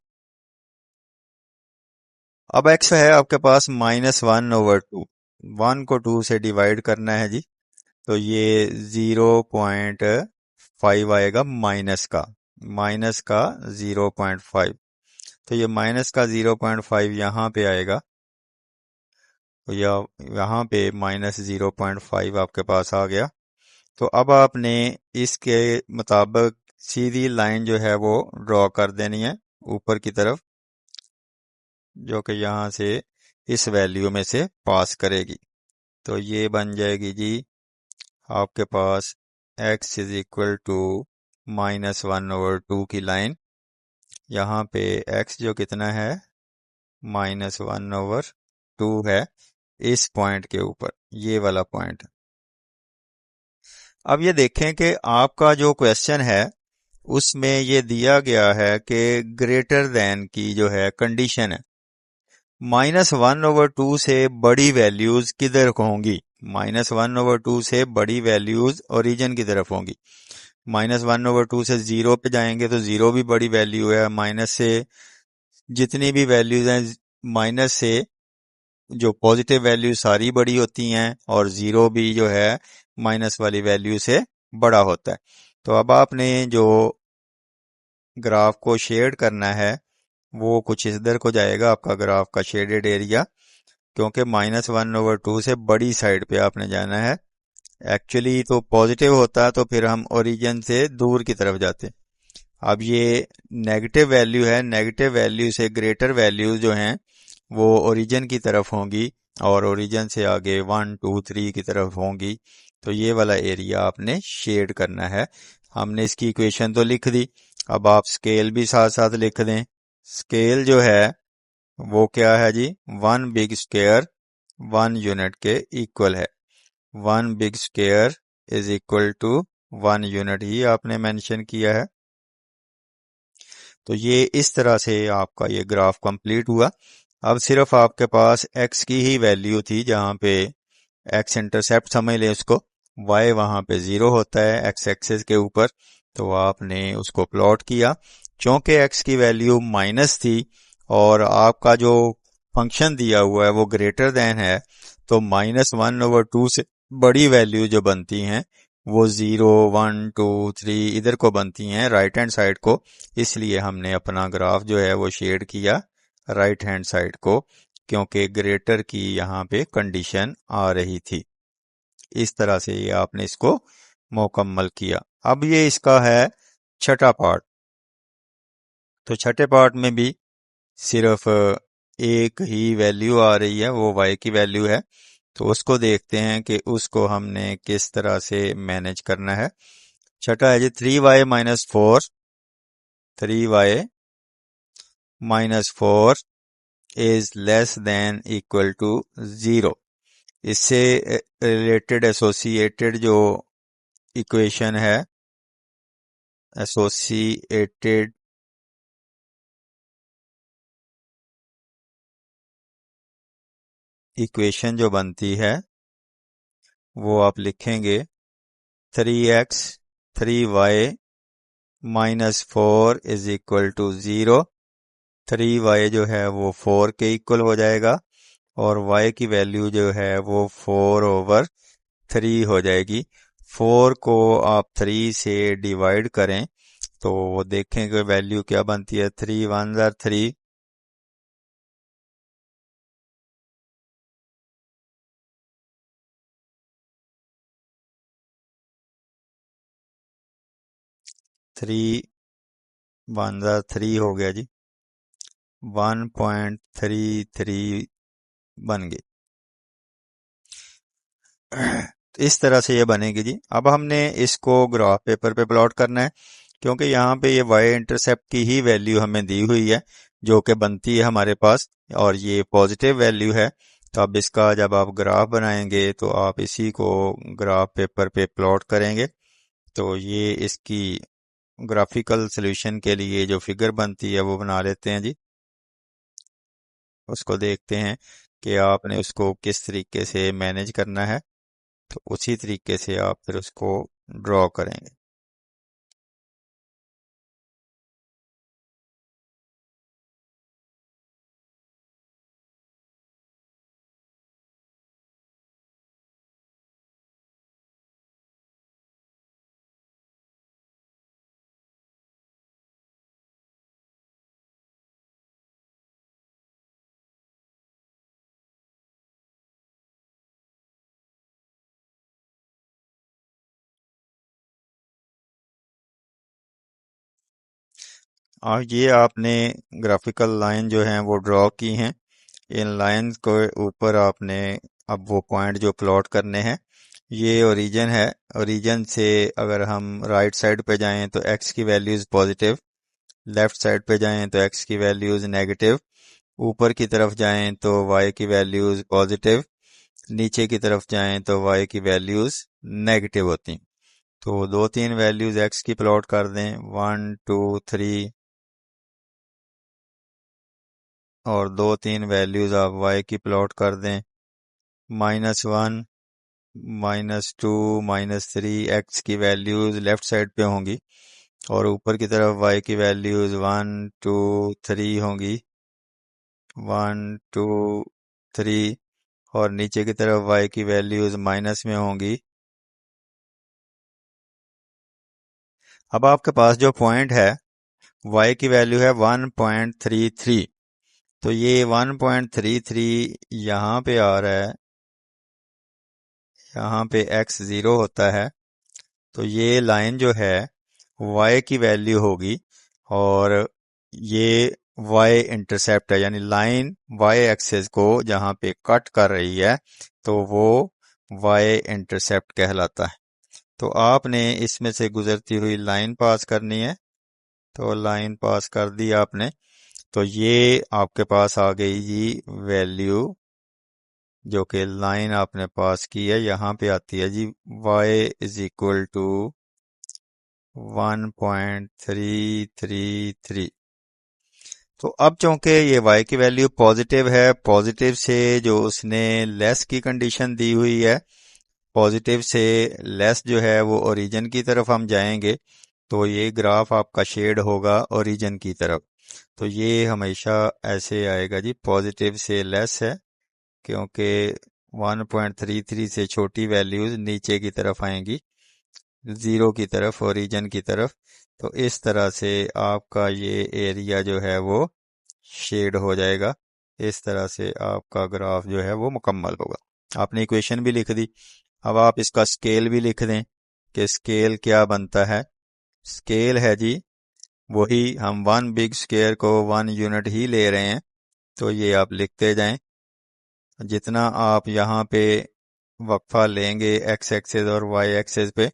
अब x है आपके पास -1/2, 1 को 2 से डिवाइड करना है जी, तो ये 0.5 आएगा माइनस का 0.5। तो ये माइनस का 0.5 यहाँ पे आएगा, तो यहाँ पे -0.5 आपके पास आ गया। तो अब आपने इसके मुताबिक सीधी लाइन जो है वो ड्रॉ कर देनी है ऊपर की तरफ, जो कि यहाँ से इस वैल्यू में से पास करेगी। तो ये बन जाएगी जी आपके पास x इज इक्वल टू -1/2 की लाइन। यहाँ पे x जो कितना है, -1/2 है इस पॉइंट के ऊपर, ये वाला पॉइंट। अब ये देखें कि आपका जो क्वेश्चन है उसमें ये दिया गया है कि ग्रेटर देन की जो है कंडीशन है, -1/2 से बड़ी वैल्यूज किधर होंगी, -1/2 से बड़ी वैल्यूज ओरिजिन की तरफ होंगी। -1/2 से 0 पे जाएंगे तो 0 भी बड़ी वैल्यू है, माइनस से जितनी भी वैल्यूज हैं, माइनस से जो पॉजिटिव वैल्यू सारी बड़ी होती हैं और 0 भी जो है माइनस वाली वैल्यू से बड़ा होता है। तो अब आपने जो ग्राफ को शेड करना है वो कुछ इधर को जाएगा, आपका ग्राफ का शेडेड एरिया, क्योंकि -1/2 से बड़ी साइड पे आपने जाना है। एक्चुअली तो पॉजिटिव होता तो फिर हम ओरिजिन से दूर की तरफ जाते। अब ये नेगेटिव वैल्यू है, नेगेटिव वैल्यू से ग्रेटर वैल्यू जो हैं वो ओरिजिन की तरफ होंगी और ओरिजिन से आगे 1 2 3 की तरफ होंगी। तो ये वाला एरिया आपने शेड करना है। हमने इसकी इक्वेशन तो लिख दी, अब आप स्केल भी साथ साथ लिख दें। स्केल जो है वो क्या है जी, 1 बिग स्क्वायर 1 यूनिट के इक्वल है। 1 big square is equal to 1 unit ही आपने मेंशन किया है। तो ये इस तरह से आपका ये ग्राफ कंप्लीट हुआ। अब सिर्फ आपके पास एक्स की ही वैल्यू थी, जहाँ पे एक्स इंटरसेप्ट समझ लें उसको, वाई वहाँ पे 0 होता है एक्स एक्सिस के ऊपर। तो आपने उसको प्लॉट किया। चूंकि एक्स की वैल्यू माइनस थी और आपका जो फंक्शन दिया हुआ है वो ग्रेटर देन है, तो -1/2 से बड़ी वैल्यू जो बनती हैं वो 0 1 2 3 इधर को बनती हैं, राइट हैंड साइड को। इसलिए हमने अपना ग्राफ जो है वो शेड किया राइट हैंड साइड को, क्योंकि ग्रेटर की यहाँ पे कंडीशन आ रही थी। इस तरह से ये आपने इसको मुकम्मल किया। अब ये इसका है छठा पार्ट। तो छठे पार्ट में भी सिर्फ एक ही वैल्यू आ रही है, वो y की वैल्यू है। तो उसको देखते हैं कि उसको हमने किस तरह से मैनेज करना है। छठा है जी 3y - 4, 3y - 4 is less than equal to 0। इससे रिलेटेड एसोसिएटेड जो इक्वेशन है, एसोसिएटेड इक्वेशन जो बनती है वो आप लिखेंगे 3x 3y - 4 is equal to 0। 3y जो है वो 4 के इक्वल हो जाएगा और y की वैल्यू जो है वो 4/3 हो जाएगी। 4 को आप 3 से डिवाइड करें तो वो देखेंगे वैल्यू क्या बनती है, 3 × 1 = 3। 3 × 1 = 3 हो गया जी, 1.33 बन गई। तो इस तरह से ये बनेगी जी। अब हमने इसको ग्राफ पेपर पे प्लॉट करना है, क्योंकि यहाँ पे ये वाई इंटरसेप्ट की ही वैल्यू हमें दी हुई है जो कि बनती है हमारे पास, और ये पॉजिटिव वैल्यू है। तो अब इसका जब आप ग्राफ बनाएंगे तो आप इसी को ग्राफ पेपर पे प्लॉट करेंगे। तो ये इसकी ग्राफिकल सॉल्यूशन के लिए जो फिगर बनती है वो बना लेते हैं जी। उसको देखते हैं कि आपने उसको किस तरीके से मैनेज करना है, तो उसी तरीके से आप फिर उसको ड्रॉ करेंगे। और ये आपने ग्राफिकल लाइन जो हैं वो ड्रॉ की हैं। इन लाइंस को ऊपर आपने अब वो पॉइंट जो प्लॉट करने हैं, ये ओरिजिन है। ओरिजिन से अगर हम राइट साइड पे जाएं तो एक्स की वैल्यूज पॉजिटिव, लेफ्ट साइड पे जाएं तो एक्स की वैल्यूज नेगेटिव, ऊपर की तरफ जाएं तो वाई की वैल्यूज पॉजिटिव, नीचे की तरफ जाएं तो वाई की वैल्यूज नेगेटिव होती हैं। तो 2 3 वैल्यूज एक्स की प्लॉट कर दें, 1 2 3, और 2 3 वैल्यूज आप वाई की प्लॉट कर दें, -1 -2 -3। एक्स की वैल्यूज लेफ्ट साइड पे होंगी और ऊपर की तरफ वाई की वैल्यूज 1 2 3 होंगी, 1 2 3। और नीचे की तरफ वाई की वैल्यूज माइनस में होंगी। अब आपके पास जो पॉइंट है, वाई की वैल्यू है 1.33। तो ये 1.33 यहाँ पे आ रहा है, यहाँ पे x 0 होता है। तो ये लाइन जो है y की वैल्यू होगी और ये वाई इंटरसेप्ट है, यानी लाइन वाई एक्सेस को जहाँ पे कट कर रही है तो वो वाई इंटरसेप्ट कहलाता है। तो आपने इसमें से गुजरती हुई लाइन पास करनी है। तो लाइन पास कर दी आपने, तो ये आपके पास आ गई जी वैल्यू, जो कि लाइन आपने पास की है यहाँ पे आती है जी y इज इक्वल टू 1.333। तो अब चूंकि ये y की वैल्यू पॉजिटिव है, पॉजिटिव से जो उसने लेस की कंडीशन दी हुई है, पॉजिटिव से लेस जो है वो ओरिजिन की तरफ हम जाएंगे, तो ये ग्राफ आपका शेड होगा ओरिजिन की तरफ। तो ये हमेशा ऐसे आएगा जी, पॉजिटिव से लेस है, क्योंकि 1.33 से छोटी वैल्यूज नीचे की तरफ आएंगी, जीरो की तरफ, ओरिजिन की तरफ। तो इस तरह से आपका ये एरिया जो है वो शेड हो जाएगा। इस तरह से आपका ग्राफ जो है वो मुकम्मल होगा। आपने इक्वेशन भी लिख दी, अब आप इसका स्केल भी लिख दें कि स्केल क्या बनता है। स्केल है जी वही, हम वन बिग स्क्वायर को वन यूनिट ही ले रहे हैं, तो ये आप लिखते जाएं। जितना आप यहाँ पे वक्फा लेंगे एक्स एक्सेस और वाई एक्सेस पे,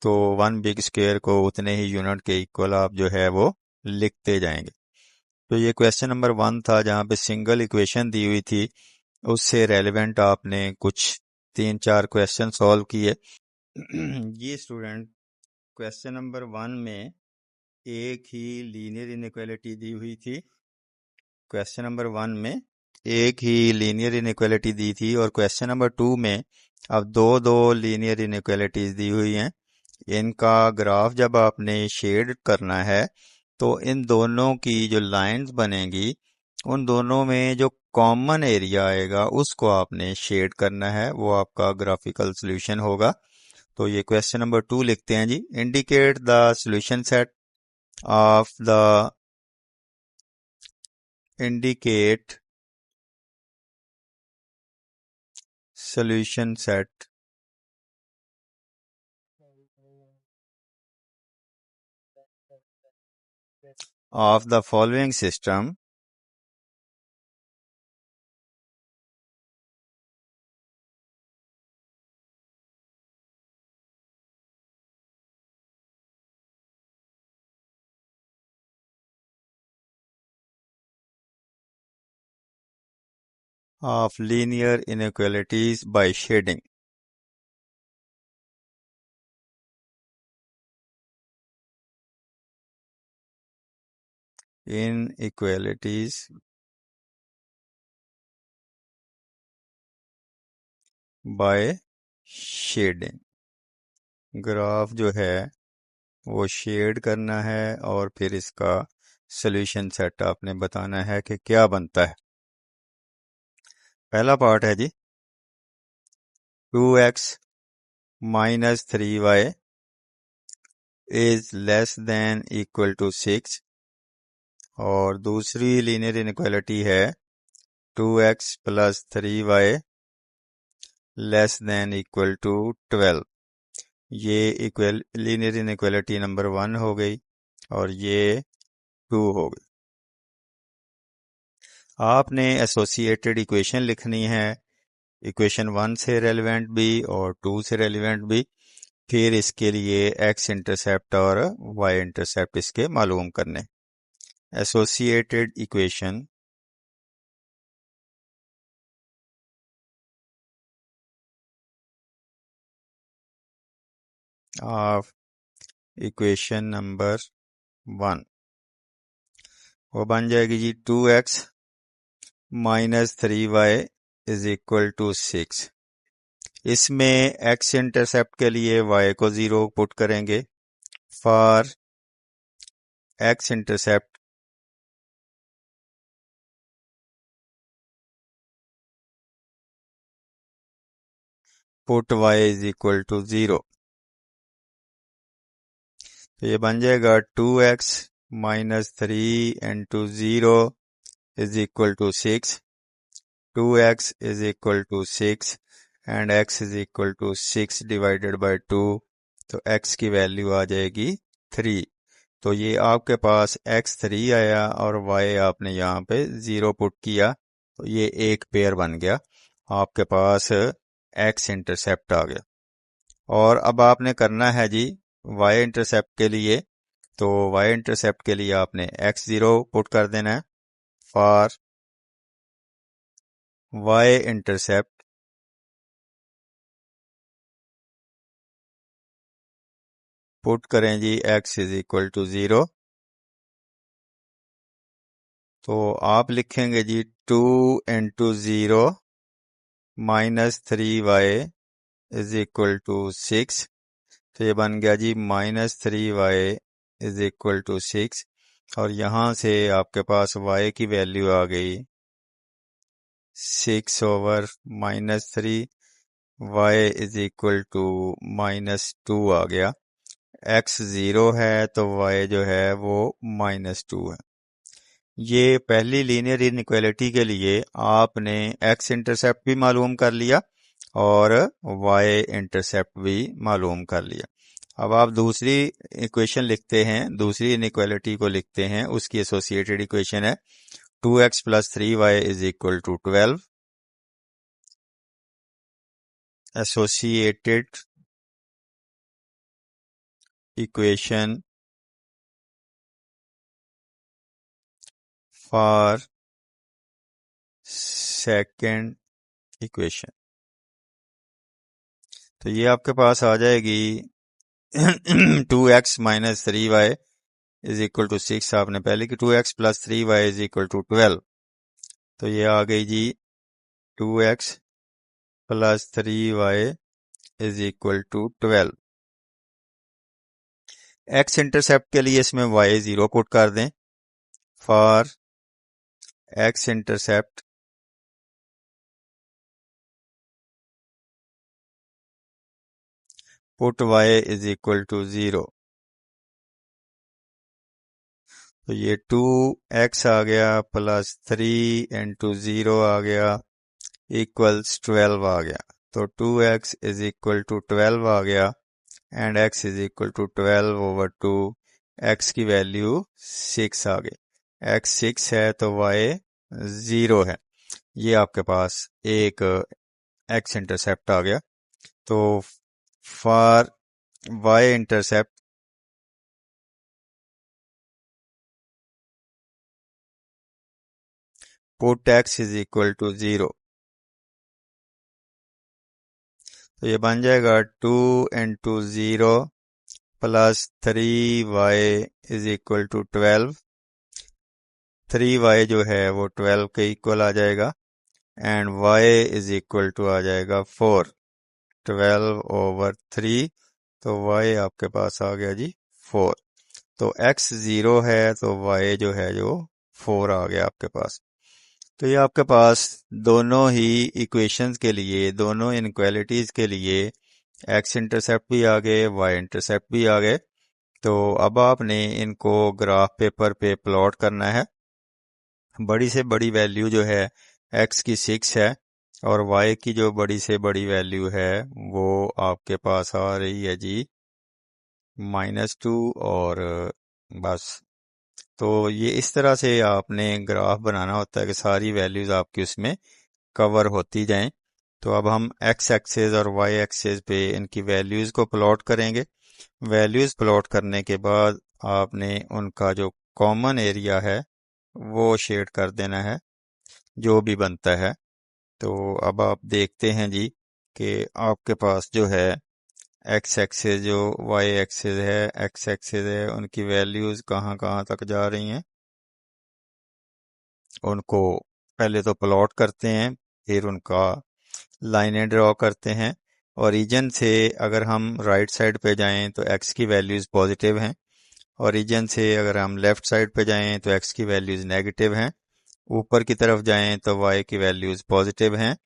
तो वन बिग स्क्वायर को उतने ही यूनिट के इक्वल आप जो है वो लिखते जाएंगे। तो ये क्वेश्चन नंबर 1 था, जहाँ पे सिंगल इक्वेशन दी हुई थी, उससे रेलेवेंट आपने कुछ 3-4 क्वेश्चन सॉल्व किए। ये स्टूडेंट क्वेश्चन नंबर 1 में एक ही लीनियर इनइक्वालिटी दी हुई थी। क्वेश्चन नंबर 1 में एक ही लीनियर इनइक्वालिटी दी थी, और क्वेश्चन नंबर 2 में अब दो दो लीनियर इनइक्वालिटीज दी हुई हैं। इनका ग्राफ जब आपने शेड करना है, तो इन दोनों की जो लाइंस बनेंगी, उन दोनों में जो कॉमन एरिया आएगा उसको आपने शेड करना है, वो आपका ग्राफिकल सॉल्यूशन होगा। तो ये क्वेश्चन नंबर 2 लिखते हैं जी, indicate the solution set of the indicate solution set of the following system of linear inequalities by shading. Inequalities by shading. Graph जो है वो शेड करना है, और फिर इसका सॉल्यूशन सेट आपने बताना है कि क्या बनता है। पहला पार्ट है जी 2x minus 3y is less than equal to 6, और दूसरी लीनियर इनइक्वालिटी है 2x प्लस 3y less than equal to 12। ये इक्वल लीनियर इनइक्वालिटी नंबर 1 हो गई, और ये 2 हो गई। आपने एसोसिएटेड इक्वेशन लिखनी है, इक्वेशन 1 से रेलिवेंट भी और 2 से रेलिवेंट भी। फिर इसके लिए एक्स इंटरसेप्ट और वाई इंटरसेप्ट इसके मालूम करने। Associated equation of equation number 1 वो बन जाएगी जी 2x minus 3y is equal to 6। इसमें एक्स इंटरसेप्ट के लिए y को 0 पुट करेंगे। For x intercept put y is equal to 0। तो ये बन जाएगा 2x minus 3 into 0 is equal to 6। 2x is equal to 6 and x is equal to 6 divided by 2। तो x की वैल्यू आ जाएगी 3। तो ये आपके पास x3 आया और y आपने यहाँ पे 0 पुट किया, तो ये एक पेयर बन गया, आपके पास x इंटरसेप्ट आ गया। और अब आपने करना है जी y इंटरसेप्ट के लिए, तो y इंटरसेप्ट के लिए आपने x0 पुट कर देना है। फॉर y इंटरसेप्ट पुट करें जी x इज इक्वल टू 0, तो आप लिखेंगे जी 2 into 0 -3y is equal to 6, तो ये बन गया जी -3y इज इक्वल टू 6, और यहाँ से आपके पास y की वैल्यू आ गई 6/-3, y इज इक्वल टू -2 आ गया। x 0 है तो y जो है वो -2 है। ये पहली लीनियर इनइक्वालिटी के लिए आपने x इंटरसेप्ट भी मालूम कर लिया और y इंटरसेप्ट भी मालूम कर लिया। अब आप दूसरी इक्वेशन लिखते हैं, दूसरी इनइक्वालिटी को लिखते हैं, उसकी एसोसिएटेड इक्वेशन है 2x + 3y is equal to 12। Associated equation for second equation, तो ये आपके पास आ जाएगी 2x - 3y is equal to 6, आपने पहले की 2x + 3y is equal to 12, तो ये आ गई जी 2x + 3y is equal to 12। x intercept के लिए इसमें y 0 पुट कर दें। For x intercept put y is equal to 0, तो ये 2x आ गया +3 इंटू 0 आ गया इक्वल्स 12 आ गया, तो 2x इज इक्वल टू 12 आ गया and x is equal to 12/2, x की वैल्यू 6 आ गई, x 6 है तो y 0 है। ये आपके पास एक x इंटरसेप्ट आ गया। तो for y intercept put x is equal to 0, तो ये बन जाएगा 2 into 0 +3y is equal to 12, 3y जो है वो 12 के इक्वल आ जाएगा and y is equal to आ जाएगा 4, 12/3, तो y आपके पास आ गया जी 4। तो x 0 है तो y जो है जो 4 आ गया आपके पास। तो ये आपके पास दोनों ही इक्वेशंस के लिए, दोनों इनक्वालिटीज के लिए x इंटरसेप्ट भी आ गए, y इंटरसेप्ट भी आ गए। तो अब आपने इनको ग्राफ पेपर पे प्लॉट करना है। बड़ी से बड़ी वैल्यू जो है x की 6 है और y की जो बड़ी से बड़ी वैल्यू है वो आपके पास आ रही है जी -2, और बस। तो ये इस तरह से आपने ग्राफ बनाना होता है कि सारी वैल्यूज आपकी उसमें कवर होती जाएं। तो अब हम x एक्सेस और y एक्सेस पे इनकी वैल्यूज को प्लॉट करेंगे। वैल्यूज प्लॉट करने के बाद आपने उनका जो कॉमन एरिया है वो शेड कर देना है, जो भी बनता है। तो अब आप देखते हैं जी कि आपके पास जो है एक्स एक्सेस जो वाई एक्सेस है, एक्स एक्सेस है, उनकी वैल्यूज कहाँ कहाँ तक जा रही हैं, उनको पहले तो प्लॉट करते हैं, फिर उनका लाइनें ड्रॉ करते हैं। ओरिजिन से अगर हम राइट साइड पे जाएं तो एक्स की वैल्यूज पॉजिटिव हैं, ओरिजिन से अगर हम लेफ्ट साइड पे जाएं तो एक्स की वैल्यूज नेगेटिव हैं, ऊपर की तरफ जाएं तो वाई की वैल्यूज पॉजिटिव हैं,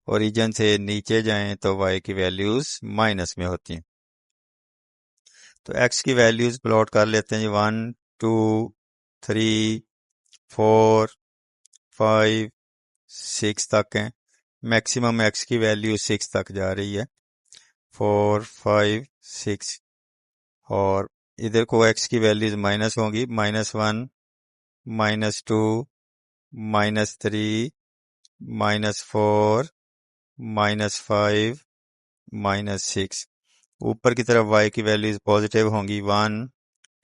ओरिजिन से नीचे जाएं तो वाई की वैल्यूज माइनस में होती हैं। तो एक्स की वैल्यूज प्लॉट कर लेते हैं जी, 1 2 3 4 5 6 तक हैं। मैक्सिमम एक्स की वैल्यू 6 तक जा रही है, 4 5 6, और इधर को x की वैल्यूज माइनस होंगी, -1, -2, -3, -4, -5, -6। ऊपर की तरफ y की वैल्यूज पॉजिटिव होंगी, 1,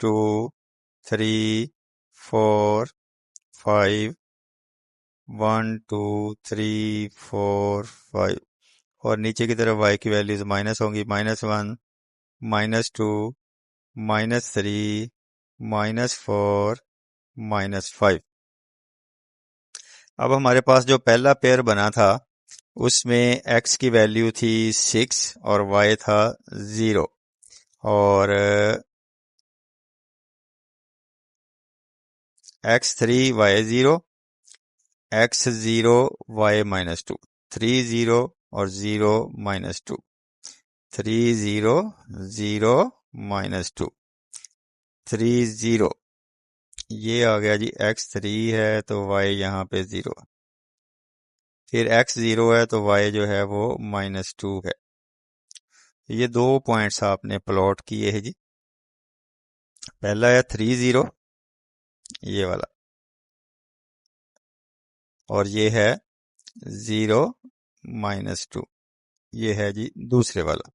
2, 3, 4, 5, 1, 2, 3, 4, 5। और नीचे की तरफ y की वैल्यूज माइनस होंगी, -1, -2, -3, -4, -5। अब हमारे पास जो पहला पेयर बना था उसमें x की वैल्यू थी 6 और y था 0। और x3 y0, x0 y-2, 3 0 और 0 -2, 3 0 0 -2, 3 0। ये आ गया जी, x3 है तो y यहाँ पे 0, फिर x0 है तो y जो है वो -2 है। ये दो पॉइंट्स आपने प्लॉट किए हैं जी। पहला है 3 0, ये वाला, और ये है 0 -2, ये है जी दूसरे वाला।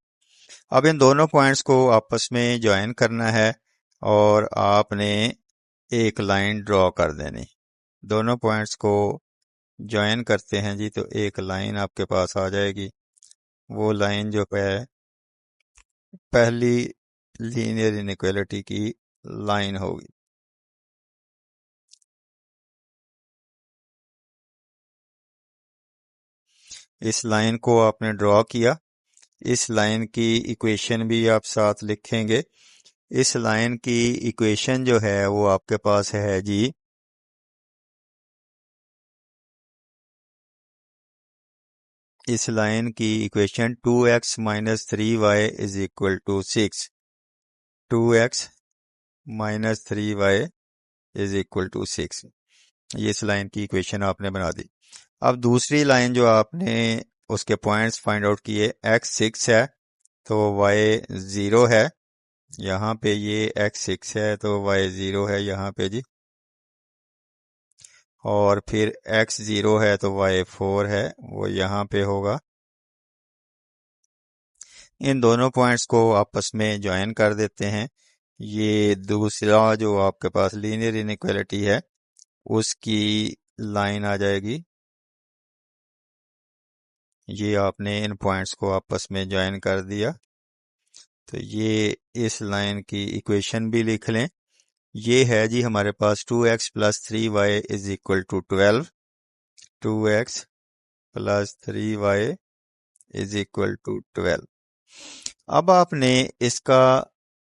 अब इन दोनों पॉइंट्स को आपस में ज्वाइन करना है और आपने एक लाइन ड्रॉ कर देनी। दोनों पॉइंट्स को ज्वाइन करते हैं जी तो एक लाइन आपके पास आ जाएगी। वो लाइन जो है पहली लीनियर इनइक्वालिटी की लाइन होगी। इस लाइन को आपने ड्रॉ किया। इस लाइन की इक्वेशन भी आप साथ लिखेंगे। इस लाइन की इक्वेशन जो है वो आपके पास है जी, इस लाइन की equation 2x - 3y = 6, 2x - 3y = 6। ये इस लाइन की इक्वेशन आपने बना दी। अब दूसरी लाइन जो आपने उसके पॉइंट्स फाइंड आउट किए, x 6 है तो y 0 है यहाँ पे, ये x 6 है तो y 0 है यहाँ पे जी, और फिर x 0 है तो y 4 है, वो यहाँ पे होगा। इन दोनों पॉइंट्स को आपस में ज्वाइन कर देते हैं। ये दूसरा जो आपके पास लीनियर इनइक्वालिटी है उसकी लाइन आ जाएगी। ये आपने इन पॉइंट्स को आपस में ज्वाइन कर दिया तो ये इस लाइन की इक्वेशन भी लिख लें। ये है जी हमारे पास 2x + 3y = 12, 2x + 3y = 12। अब आपने इसका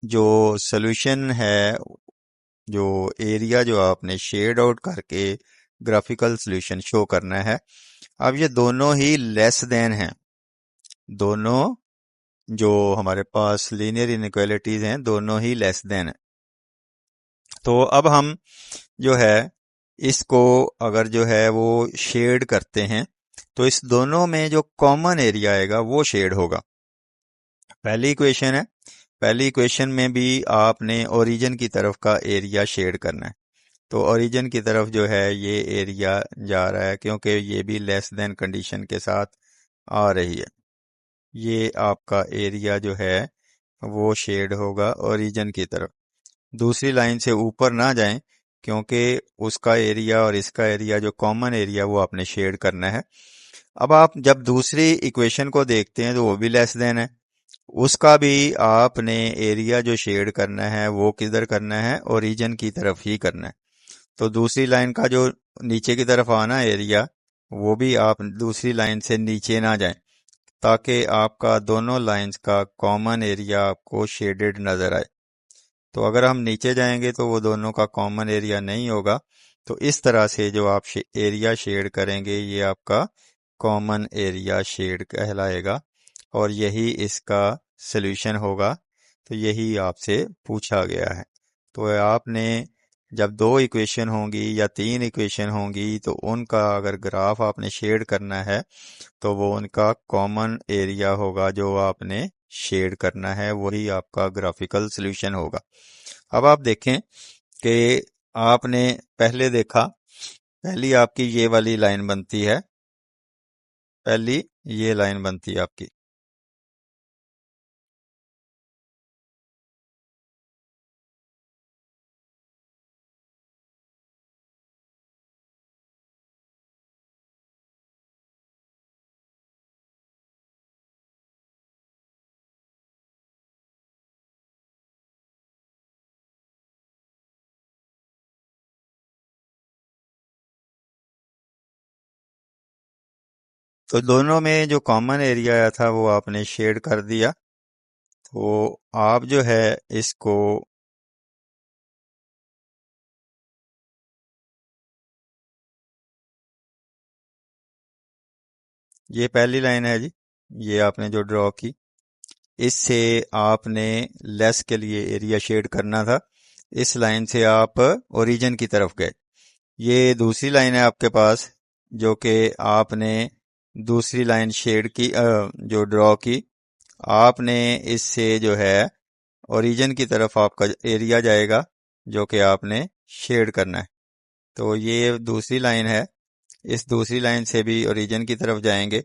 जो सॉल्यूशन है, जो एरिया जो आपने शेड आउट करके ग्राफिकल सॉल्यूशन शो करना है। अब ये दोनों ही लेस देन हैं, दोनों जो हमारे पास लीनियर इनइक्वालिटीज हैं दोनों ही लेस देन है। तो अब हम जो है इसको अगर जो है वो शेड करते हैं तो इस दोनों में जो कॉमन एरिया आएगा वो शेड होगा। पहली इक्वेशन है, पहली इक्वेशन में भी आपने ओरिजिन की तरफ का एरिया शेड करना है। तो ओरिजिन की तरफ जो है ये एरिया जा रहा है क्योंकि ये भी लेस देन कंडीशन के साथ आ रही है। ये आपका एरिया जो है वो शेड होगा ओरिजिन की तरफ। दूसरी लाइन से ऊपर ना जाएं क्योंकि उसका एरिया और इसका एरिया जो कॉमन एरिया वो आपने शेड करना है। अब आप जब दूसरी इक्वेशन को देखते हैं तो वो भी लेस देन है, उसका भी आपने एरिया जो शेड करना है वो किधर करना है, ओरिजिन की तरफ ही करना है। तो दूसरी लाइन का जो नीचे की तरफ आना एरिया वो भी आप दूसरी लाइन से नीचे ना जाएं ताकि आपका दोनों लाइंस का कॉमन एरिया आपको शेडेड नजर आए। तो अगर हम नीचे जाएंगे तो वो दोनों का कॉमन एरिया नहीं होगा। तो इस तरह से जो आप एरिया शेड करेंगे ये आपका कॉमन एरिया शेड कहलाएगा और यही इसका सल्यूशन होगा। तो यही आपसे पूछा गया है। तो आपने जब दो इक्वेशन होंगी या तीन इक्वेशन होंगी तो उनका अगर ग्राफ आपने शेड करना है तो वो उनका कॉमन एरिया होगा जो आपने शेड करना है, वही आपका ग्राफिकल सॉल्यूशन होगा। अब आप देखें कि आपने पहले देखा, पहली आपकी ये वाली लाइन बनती है, पहली ये लाइन बनती है आपकी। तो दोनों में जो कॉमन एरिया आया था वो आपने शेड कर दिया। तो आप जो है इसको, ये पहली लाइन है जी, ये आपने जो ड्रॉ की, इससे आपने लेस के लिए एरिया शेड करना था। इस लाइन से आप ओरिजिन की तरफ गए। ये दूसरी लाइन है आपके पास, जो कि आपने दूसरी लाइन शेड की, जो ड्रॉ की, आपने इससे जो है ओरिजिन की तरफ आपका एरिया जाएगा, जो कि आपने शेड करना है। तो ये दूसरी लाइन है, इस दूसरी लाइन से भी ओरिजिन की तरफ जाएंगे,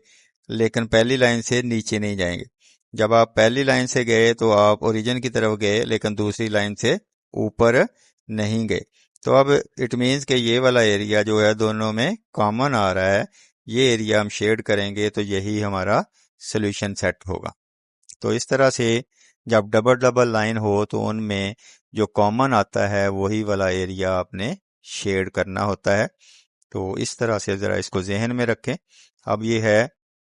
लेकिन पहली लाइन से नीचे नहीं जाएंगे। जब आप पहली लाइन से गए तो आप ओरिजिन की तरफ गए, लेकिन दूसरी लाइन से ऊपर नहीं गए। तो अब इट मीन्स कि ये वाला एरिया जो है दोनों में कॉमन आ रहा है, ये एरिया हम शेड करेंगे तो यही हमारा सोल्यूशन सेट होगा। तो इस तरह से जब डबल डबल लाइन हो तो उनमें जो कॉमन आता है वही वाला एरिया आपने शेड करना होता है। तो इस तरह से ज़रा इसको जहन में रखें। अब ये है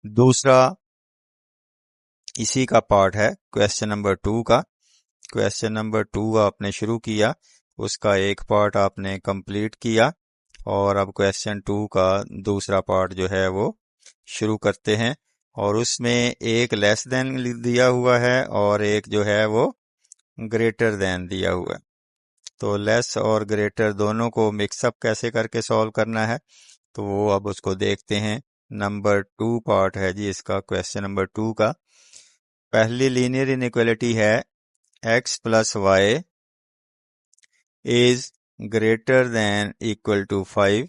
दूसरा, इसी का पार्ट है क्वेश्चन नंबर 2 का। क्वेश्चन नंबर 2 आपने शुरू किया, उसका एक पार्ट आपने कंप्लीट किया, और अब क्वेश्चन 2 का दूसरा पार्ट जो है वो शुरू करते हैं। और उसमें एक लेस देन दिया हुआ है और एक जो है वो ग्रेटर देन दिया हुआ है। तो लेस और ग्रेटर दोनों को मिक्सअप कैसे करके सॉल्व करना है, तो वो अब उसको देखते हैं। नंबर 2 पार्ट है जी इसका, क्वेश्चन नंबर 2 का। पहली लीनियर इनइक्वालिटी है x plus y is greater than equal to 5।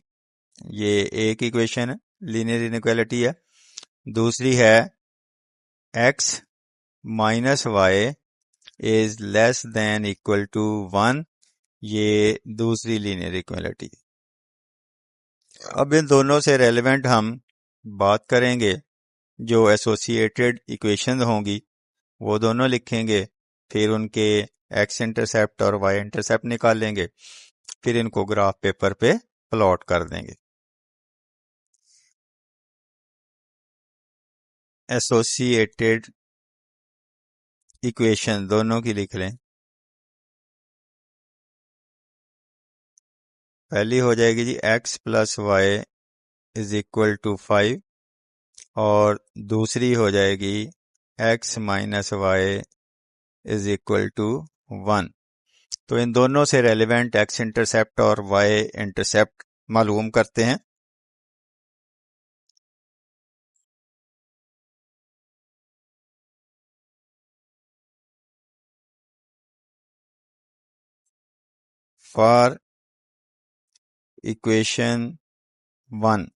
ये एक इक्वेशन है, लीनियर इनइक्वालिटी है। दूसरी है x minus y is less than equal to 1। ये दूसरी लीनियर इक्वालिटी। अब इन दोनों से रेलेवेंट हम बात करेंगे, जो एसोसिएटेड इक्वेशन होंगी वो दोनों लिखेंगे, फिर उनके एक्स इंटरसेप्ट और वाई इंटरसेप्ट निकालेंगे, फिर इनको ग्राफ पेपर पे प्लॉट कर देंगे। एसोसिएटेड इक्वेशन दोनों की लिख लें। पहली हो जाएगी जी x plus y is equal to 5, और दूसरी हो जाएगी x minus y is equal to 1। तो इन दोनों से रेलिवेंट एक्स इंटरसेप्ट और वाई इंटरसेप्ट मालूम करते हैं। For equation 1,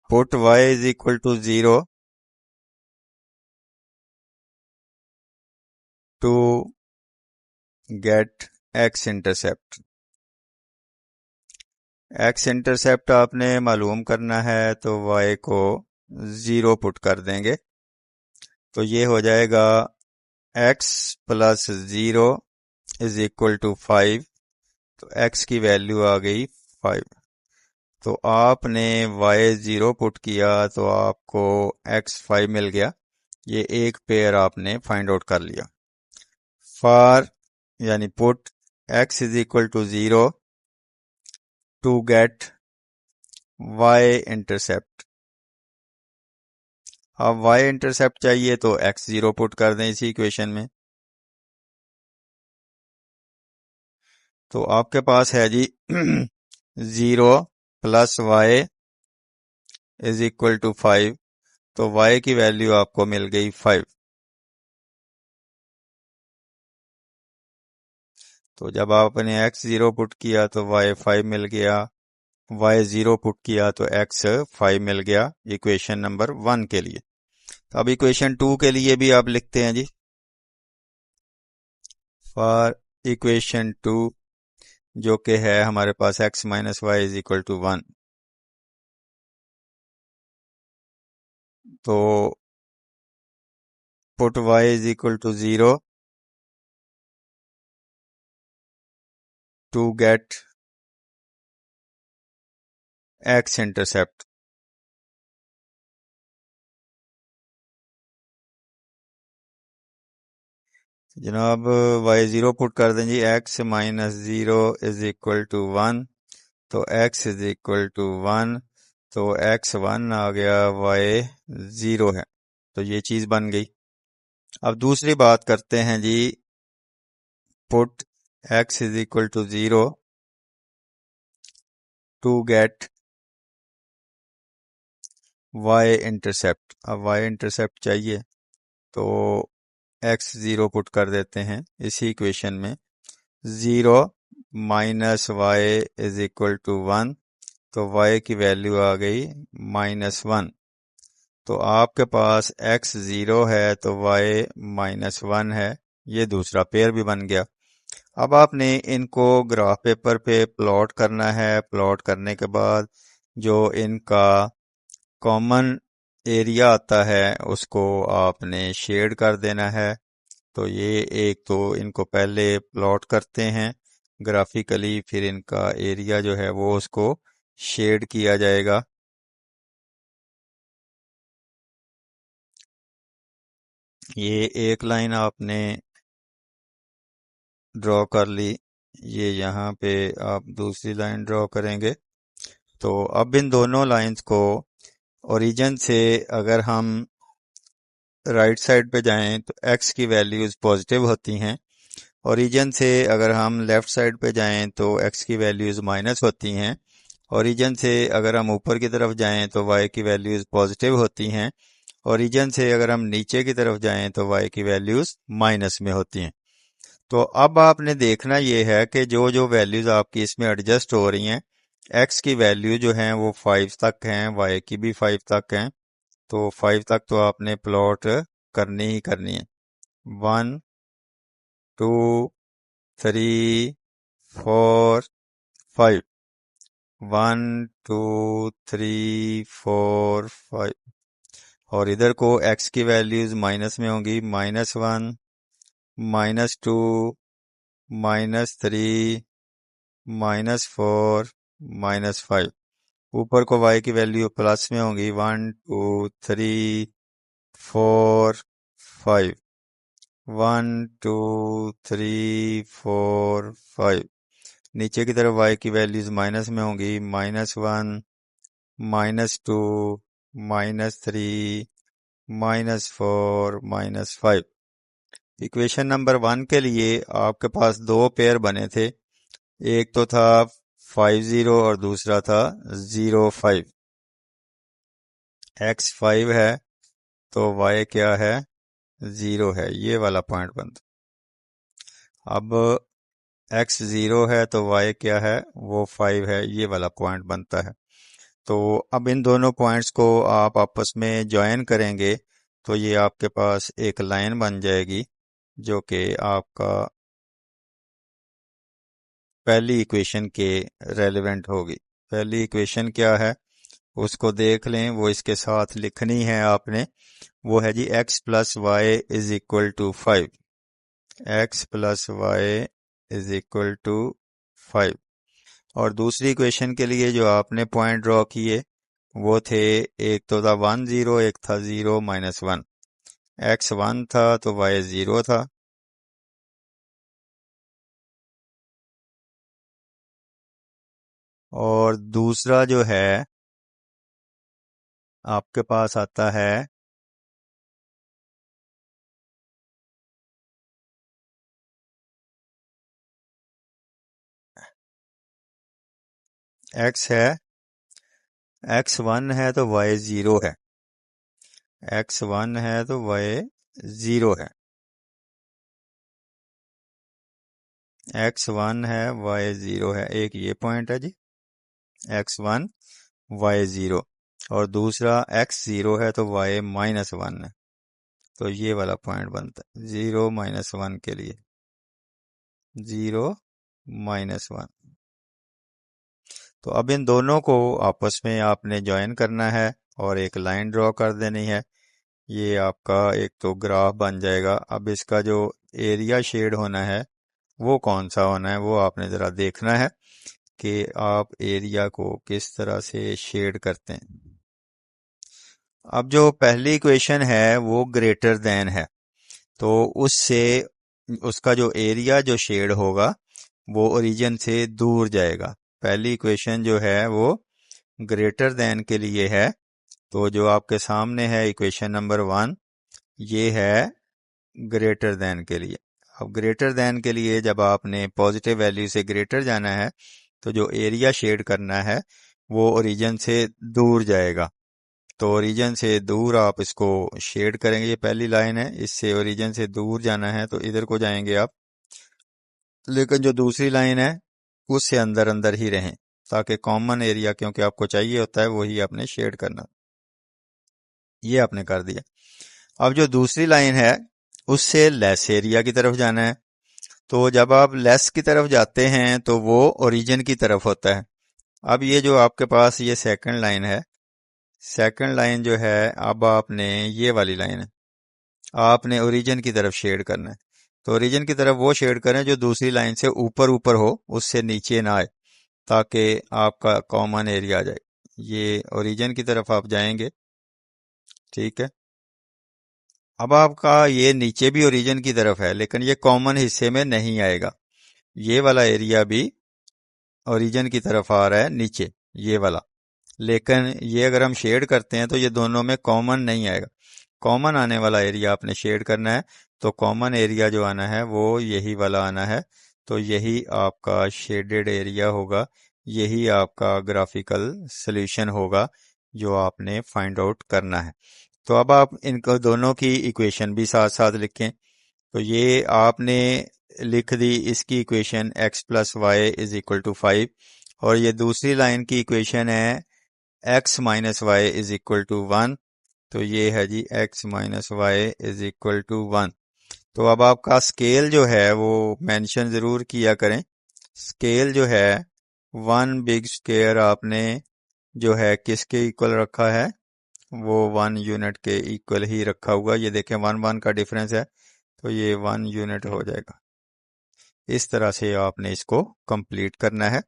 put y is equal to 0 to गेट x इंटरसेप्ट। x इंटरसेप्ट आपने मालूम करना है तो y को 0 पुट कर देंगे। तो ये हो जाएगा x plus 0 is equal to 5। तो x की वैल्यू आ गई 5। तो आपने y 0 पुट किया तो आपको x 5 मिल गया। ये एक पेयर आपने फाइंड आउट कर लिया। फॉर यानी put x is equal to 0 to get y intercept. अब y इंटरसेप्ट चाहिए तो x 0 पुट कर दें इसी इक्वेशन में। तो आपके पास है जी 0 plus y is equal to 5, तो y की वैल्यू आपको मिल गई 5। तो जब आपने x 0 पुट किया तो y 5 मिल गया, y 0 पुट किया तो x 5 मिल गया इक्वेशन नंबर 1 के लिए। तो अब इक्वेशन 2 के लिए भी आप लिखते हैं जी, फॉर इक्वेशन 2 जो कि है हमारे पास x minus y is equal to 1। तो put y is equal to 0 to गेट x इंटरसेप्ट। जनाब y 0 पुट कर दें जी, x minus 0 is equal to 1, तो x इज इक्वल टू 1, तो x 1 आ गया, y 0 है, तो ये चीज़ बन गई। अब दूसरी बात करते हैं जी, put x is equal to 0 to get y intercept. अब y इंटरसेप्ट चाहिए तो x 0 पुट कर देते हैं इसी इक्वेशन में, 0 minus y is equal to 1, तो y की वैल्यू आ गई -1। तो आपके पास x 0 है तो y -1 है, ये दूसरा पेयर भी बन गया। अब आपने इनको ग्राफ पेपर पे प्लॉट करना है। प्लॉट करने के बाद जो इनका कॉमन एरिया आता है उसको आपने शेड कर देना है। तो ये एक तो इनको पहले प्लॉट करते हैं ग्राफिकली, फिर इनका एरिया जो है वो उसको शेड किया जाएगा। ये एक लाइन आपने ड्रॉ कर ली, ये यहाँ पे आप दूसरी लाइन ड्रॉ करेंगे। तो अब इन दोनों लाइंस को ओरिजिन से अगर हम राइट साइड पे जाएं तो x की वैल्यूज पॉजिटिव होती हैं, ओरिजिन से अगर हम लेफ्ट साइड पे जाएं तो x की वैल्यूज माइनस होती हैं, ओरिजिन से अगर हम ऊपर की तरफ जाएं तो y की वैल्यूज पॉजिटिव होती हैं, ओरिजिन से अगर हम नीचे की तरफ जाएं तो y की वैल्यूज माइनस में होती हैं। तो अब आपने देखना ये है कि जो जो वैल्यूज आपकी इसमें एडजस्ट हो रही हैं, x की वैल्यू जो हैं वो 5 तक हैं, y की भी 5 तक हैं, तो 5 तक तो आपने प्लॉट करनी ही करनी है। 1 2 3 4 5, 1 2 3 4 5, और इधर को x की वैल्यूज माइनस में होंगी, -1 -2 -3 -4 -5। ऊपर को y की वैल्यू प्लस में होंगी, 1 2 3 4 5, 1 2 3 4 5। नीचे की तरफ y की वैल्यूज माइनस में होंगी, -1 -2 -3 -4 -5। इक्वेशन नंबर 1 के लिए आपके पास दो पेयर बने थे, एक तो था 50 और दूसरा था 05। x 5 है तो y क्या है, 0 है, ये वाला पॉइंट बनता। अब x 0 है तो y क्या है, वो 5 है, ये वाला पॉइंट बनता है। तो अब इन दोनों पॉइंट्स को आप आपस में ज्वाइन करेंगे तो ये आपके पास एक लाइन बन जाएगी जो कि आपका पहली इक्वेशन के रेलेवेंट होगी। पहली इक्वेशन क्या है उसको देख लें, वो इसके साथ लिखनी है आपने। वो है जी x plus y is equal to 5। x plus y is equal to 5। और दूसरी इक्वेशन के लिए जो आपने पॉइंट ड्रॉ किए वो थे, एक तो था 1 0, एक था 0 -1। x 1 था तो y 0 था, और दूसरा जो है आपके पास आता है एक्स है, एक्स वन है तो वाई जीरो है, एक्स वन है तो वाई जीरो है, एक्स वन है वाई जीरो है, एक ये पॉइंट है जी, एक्स वन वाई जीरो। और दूसरा एक्स जीरो है तो वाई माइनस वन है, तो ये वाला पॉइंट बनता है जीरो माइनस वन के लिए, जीरो माइनस वन। तो अब इन दोनों को आपस में आपने ज्वाइन करना है और एक लाइन ड्रॉ कर देनी है। ये आपका एक तो ग्राफ बन जाएगा। अब इसका जो एरिया शेड होना है वो कौन सा होना है, वो आपने ज़रा देखना है कि आप एरिया को किस तरह से शेड करते हैं। अब जो पहली इक्वेशन है वो ग्रेटर देन है, तो उससे उसका जो एरिया जो शेड होगा वो ओरिजिन से दूर जाएगा। पहली इक्वेशन जो है वो ग्रेटर देन के लिए है, तो जो आपके सामने है इक्वेशन नंबर वन, ये है ग्रेटर देन के लिए। अब ग्रेटर देन के लिए जब आपने पॉजिटिव वैल्यू से ग्रेटर जाना है तो जो एरिया शेड करना है वो ओरिजिन से दूर जाएगा। तो ओरिजिन से दूर आप इसको शेड करेंगे, ये पहली लाइन है, इससे ओरिजिन से दूर जाना है तो इधर को जाएंगे आप। लेकिन जो दूसरी लाइन है उससे अंदर अंदर ही रहें, ताकि कॉमन एरिया क्योंकि आपको चाहिए होता है वही आपने शेड करना। ये आपने कर दिया। अब जो दूसरी लाइन है उससे लेस एरिया की तरफ जाना है, तो जब आप लेस की तरफ जाते हैं तो वो ओरिजिन की तरफ होता है। अब ये जो आपके पास ये सेकंड लाइन है, सेकंड लाइन जो है, अब आपने ये वाली लाइन है, आपने ओरिजिन की तरफ शेड करना है। तो ओरिजिन की तरफ वो शेड करें जो दूसरी लाइन से ऊपर ऊपर हो, उससे नीचे ना आए, ताकि आपका कॉमन एरिया आ जाए। ये ओरिजिन की तरफ आप जाएंगे, ठीक है। अब आपका ये नीचे भी ओरिजिन की तरफ है लेकिन ये कॉमन हिस्से में नहीं आएगा। ये वाला एरिया भी ओरिजिन की तरफ आ रहा है नीचे, ये वाला। लेकिन ये अगर हम शेड करते हैं तो ये दोनों में कॉमन नहीं आएगा। कॉमन आने वाला एरिया आपने शेड करना है, तो कॉमन एरिया जो आना है वो यही वाला आना है। तो यही आपका शेडेड एरिया होगा, यही आपका ग्राफिकल सॉल्यूशन होगा जो आपने फाइंड आउट करना है। तो अब आप इनको दोनों की इक्वेशन भी साथ साथ लिखें। तो ये आपने लिख दी, इसकी equation x plus y is equal to 5, और ये दूसरी लाइन की इक्वेशन है x minus y is equal to 1। तो ये है जी x minus y is equal to 1। तो अब आपका स्केल जो है वो मेंशन ज़रूर किया करें। स्केल जो है वन बिग स्क्वायर आपने जो है किसके इक्वल रखा है, वो 1 यूनिट के इक्वल ही रखा हुआ। ये देखें 1 1 का डिफरेंस है, तो ये 1 यूनिट हो जाएगा। इस तरह से आपने इसको कंप्लीट करना है।